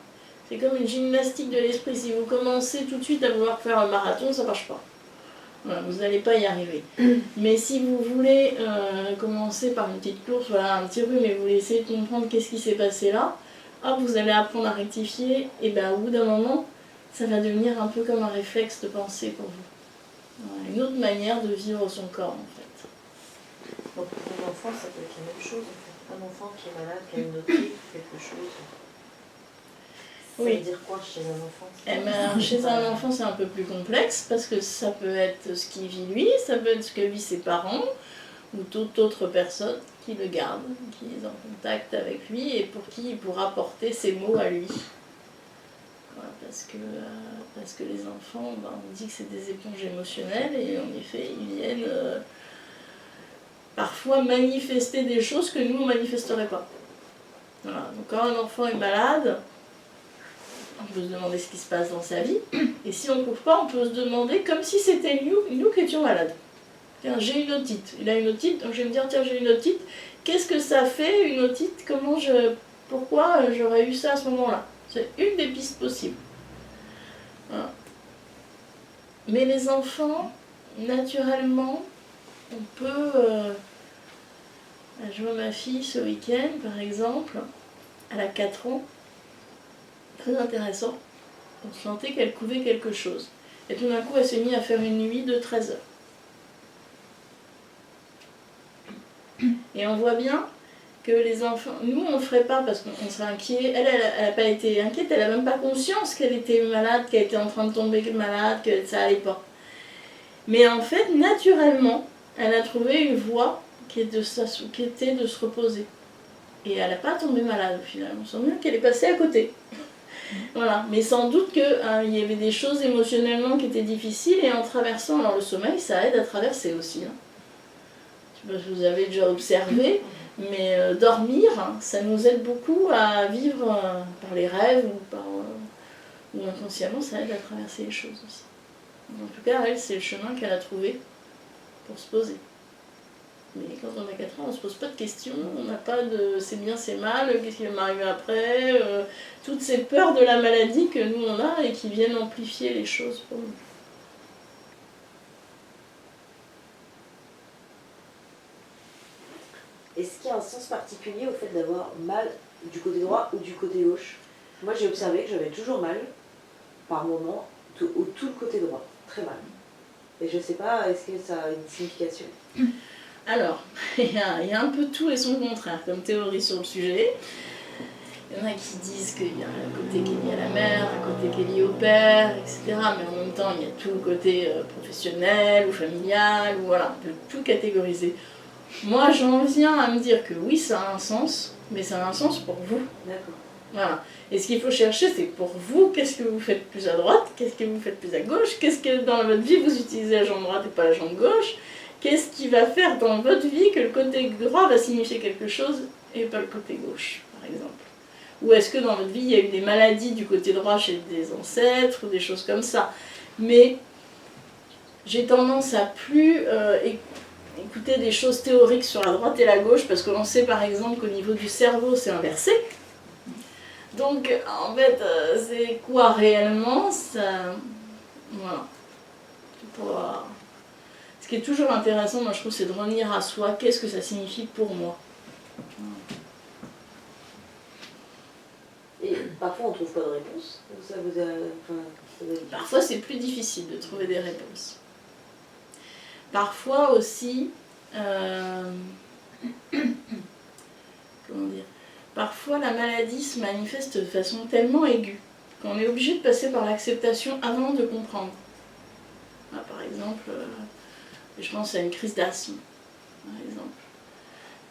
C'est comme une gymnastique de l'esprit. Si vous commencez tout de suite à vouloir faire un marathon, ça ne marche pas. Voilà, vous n'allez pas y arriver. Mais si vous voulez commencer par une petite course, voilà, un petit rhume, et vous voulez essayer de comprendre qu'est-ce qui s'est passé là, vous allez apprendre à rectifier, et au bout d'un moment, ça va devenir un peu comme un réflexe de pensée pour vous. Voilà, une autre manière de vivre son corps, en fait. Donc pour un enfant, ça peut être la même chose, en fait. Un enfant qui est malade, qui a une otite, quelque chose. Ça veut dire quoi chez un enfant? Chez un enfant, c'est un peu plus complexe, parce que ça peut être ce qu'il vit lui, ça peut être ce que vit ses parents, ou toute autre personne qui le garde, qui est en contact avec lui et pour qui il pourra porter ses mots à lui. Voilà, parce que les enfants, on dit que c'est des éponges émotionnelles et en effet, ils viennent parfois manifester des choses que nous, on ne manifesterait pas. Voilà. Donc quand un enfant est malade, on peut se demander ce qui se passe dans sa vie, et si on ne trouve pas, on peut se demander comme si c'était nous qui étions malades. Tiens, j'ai une otite. Il a une otite, donc je vais me dire, tiens, j'ai une otite. Qu'est-ce que ça fait, une otite? Pourquoi j'aurais eu ça à ce moment-là? C'est une des pistes possibles. Voilà. Mais les enfants, naturellement, on peut... je vois ma fille ce week-end, par exemple, elle a 4 ans, très intéressant. On sentait qu'elle couvait quelque chose. Et tout d'un coup, elle s'est mise à faire une nuit de 13 heures. Et on voit bien que les enfants, nous on ne ferait pas parce qu'on serait inquiet. Elle n'a pas été inquiète, elle n'a même pas conscience qu'elle était malade, qu'elle était en train de tomber malade, que ça allait pas. Mais en fait, naturellement, elle a trouvé une voie qui était de se reposer. Et elle n'a pas tombé malade au final. On sent bien qu'elle est passée à côté. Voilà. Mais sans doute qu'il y avait des choses émotionnellement qui étaient difficiles et en traversant, alors le sommeil, ça aide à traverser aussi. Hein. Je sais pas si vous avez déjà observé, mais dormir, ça nous aide beaucoup à vivre par les rêves ou inconsciemment, ça aide à traverser les choses aussi. En tout cas, elle, c'est le chemin qu'elle a trouvé pour se poser. Mais quand on a 4 ans, on ne se pose pas de questions, on n'a pas de c'est bien, c'est mal, qu'est-ce qui va m'arriver après, toutes ces peurs de la maladie que nous on a et qui viennent amplifier les choses pour nous. Est-ce qu'il y a un sens particulier au fait d'avoir mal du côté droit ou du côté gauche? Moi j'ai observé que j'avais toujours mal, par moment, tout le côté droit, très mal. Et je sais pas, est-ce que ça a une signification? Alors, il y a un peu tout et son contraire comme théorie sur le sujet. Il y en a qui disent qu'il y a un côté qui est lié à la mère, un côté qui est lié au père, etc. Mais en même temps, il y a tout le côté professionnel ou familial, ou voilà, on peut tout catégoriser. Moi, j'en viens à me dire que oui, ça a un sens, mais ça a un sens pour vous. D'accord. Voilà. Et ce qu'il faut chercher, c'est pour vous, qu'est-ce que vous faites plus à droite, qu'est-ce que vous faites plus à gauche, qu'est-ce que dans votre vie vous utilisez la jambe droite et pas la jambe gauche, qu'est-ce qui va faire dans votre vie que le côté droit va signifier quelque chose et pas le côté gauche, par exemple. Ou est-ce que dans votre vie, il y a eu des maladies du côté droit chez des ancêtres, ou des choses comme ça. Mais j'ai tendance à plus écouter des choses théoriques sur la droite et la gauche, parce que l'on sait par exemple qu'au niveau du cerveau, c'est inversé. Donc, en fait, c'est quoi réellement ça... Voilà. Ce qui est toujours intéressant, moi je trouve, c'est de revenir à soi. Qu'est-ce que ça signifie pour moi? Et parfois on trouve pas de réponse. Ça vous a... Parfois c'est plus difficile de trouver des réponses. Parfois aussi... comment dire? Parfois la maladie se manifeste de façon tellement aiguë qu'on est obligé de passer par l'acceptation avant de comprendre. Ah, par exemple, je pense à une crise d'asthme, par exemple.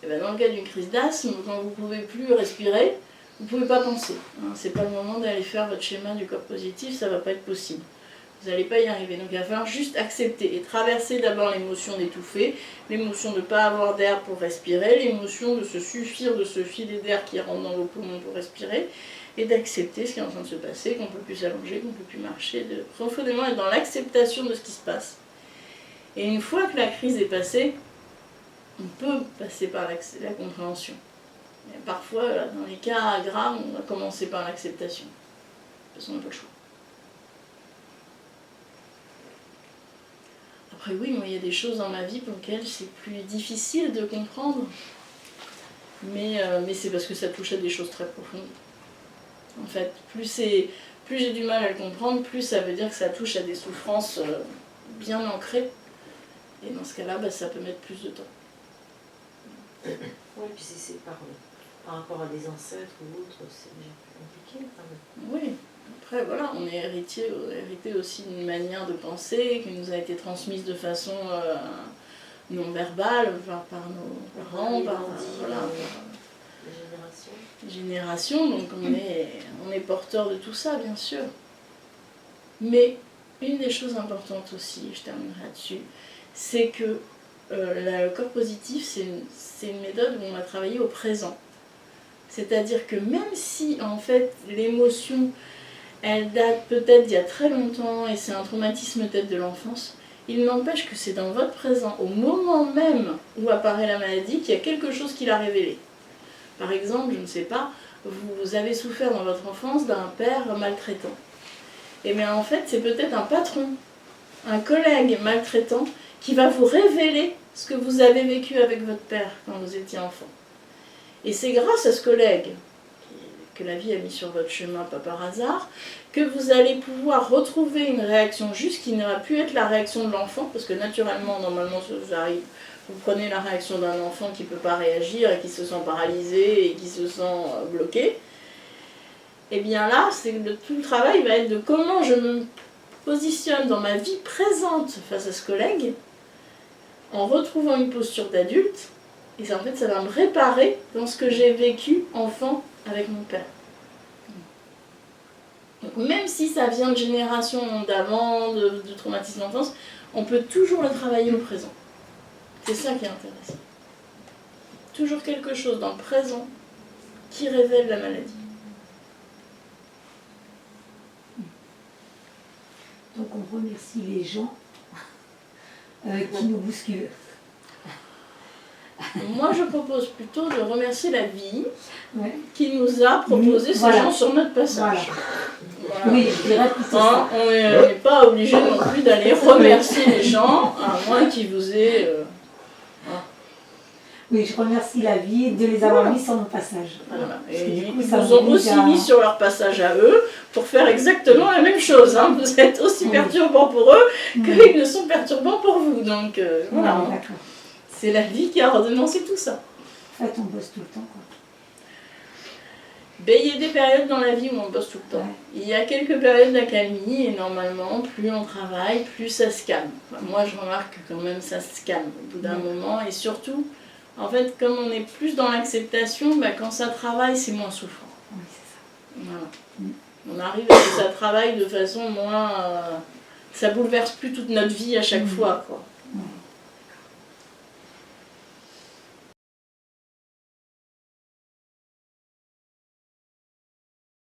Et bien dans le cas d'une crise d'asthme, quand vous ne pouvez plus respirer, vous ne pouvez pas penser. Hein, c'est pas le moment d'aller faire votre schéma du corps positif, ça ne va pas être possible. Vous n'allez pas y arriver. Donc il va falloir juste accepter et traverser d'abord l'émotion d'étouffer, l'émotion de ne pas avoir d'air pour respirer, l'émotion de se suffire de ce filet d'air qui rentre dans vos poumons pour respirer, et d'accepter ce qui est en train de se passer, qu'on ne peut plus s'allonger, qu'on ne peut plus marcher, de profondément être dans l'acceptation de ce qui se passe. Et une fois que la crise est passée, on peut passer par la compréhension. Et parfois, dans les cas graves, on va commencer par l'acceptation. Parce qu'on n'a pas le choix. Après oui, moi, il y a des choses dans ma vie pour lesquelles c'est plus difficile de comprendre. Mais c'est parce que ça touche à des choses très profondes. En fait, plus j'ai du mal à le comprendre, plus ça veut dire que ça touche à des souffrances bien ancrées. Et dans ce cas-là, ça peut mettre plus de temps. Oui, puis c'est par rapport à des ancêtres ou autres, c'est déjà plus compliqué. Oui, après voilà, on est hérité aussi d'une manière de penser qui nous a été transmise de façon non verbale, par nos parents, par génération, donc on est porteur de tout ça, bien sûr. Mais une des choses importantes aussi, je terminerai là-dessus, c'est que le corps positif, c'est une méthode où on va travailler au présent. C'est-à-dire que même si, en fait, l'émotion, elle date peut-être d'il y a très longtemps et c'est un traumatisme peut-être de l'enfance, Il n'empêche que c'est dans votre présent, au moment même où apparaît la maladie, qu'il y a quelque chose qui l'a révélé. Par exemple, je ne sais pas, vous avez souffert dans votre enfance d'un père maltraitant. Et bien en fait, c'est peut-être un patron, un collègue maltraitant qui va vous révéler ce que vous avez vécu avec votre père quand vous étiez enfant. Et c'est grâce à ce collègue que la vie a mis sur votre chemin, pas par hasard, que vous allez pouvoir retrouver une réaction juste qui n'aura pu être la réaction de l'enfant, parce que naturellement, normalement, ça arrive. Vous prenez la réaction d'un enfant qui ne peut pas réagir et qui se sent paralysé et qui se sent bloqué. Et bien là, tout le travail va être de comment je me positionne dans ma vie présente face à ce collègue, en retrouvant une posture d'adulte, et en fait, ça va me réparer dans ce que j'ai vécu enfant avec mon père. Donc, même si ça vient de générations d'avant, de traumatisme d'enfance, on peut toujours le travailler au présent. C'est ça qui est intéressant. Toujours quelque chose dans le présent qui révèle la maladie. Donc on remercie les gens qui nous bousculent. Moi, je propose plutôt de remercier la vie qui nous a proposé ces gens sur notre passage. Voilà. Oui, je dirais plutôt ça. On n'est pas obligé non plus d'aller remercier les gens, à moins qu'ils vous aient... Oui, je remercie la vie de les avoir mis sur mon passage. Voilà. Et ils vous ont aussi mis sur leur passage à eux pour faire exactement la même chose. Hein. Vous êtes aussi perturbants pour eux qu'ils ne sont perturbants pour vous. Donc voilà. C'est la vie qui a ordonnancé tout ça. En fait, on bosse tout le temps, quoi. Il y a des périodes dans la vie où on bosse tout le temps. Ouais. Il y a quelques périodes d'accalmie et normalement, plus on travaille, plus ça se calme. Enfin, moi, je remarque que quand même ça se calme au bout d'un moment. Et surtout, en fait, comme on est plus dans l'acceptation, quand ça travaille, c'est moins souffrant. Oui, c'est ça. Voilà. On arrive à ce que ça travaille de façon moins... ça bouleverse plus toute notre vie à chaque fois, quoi.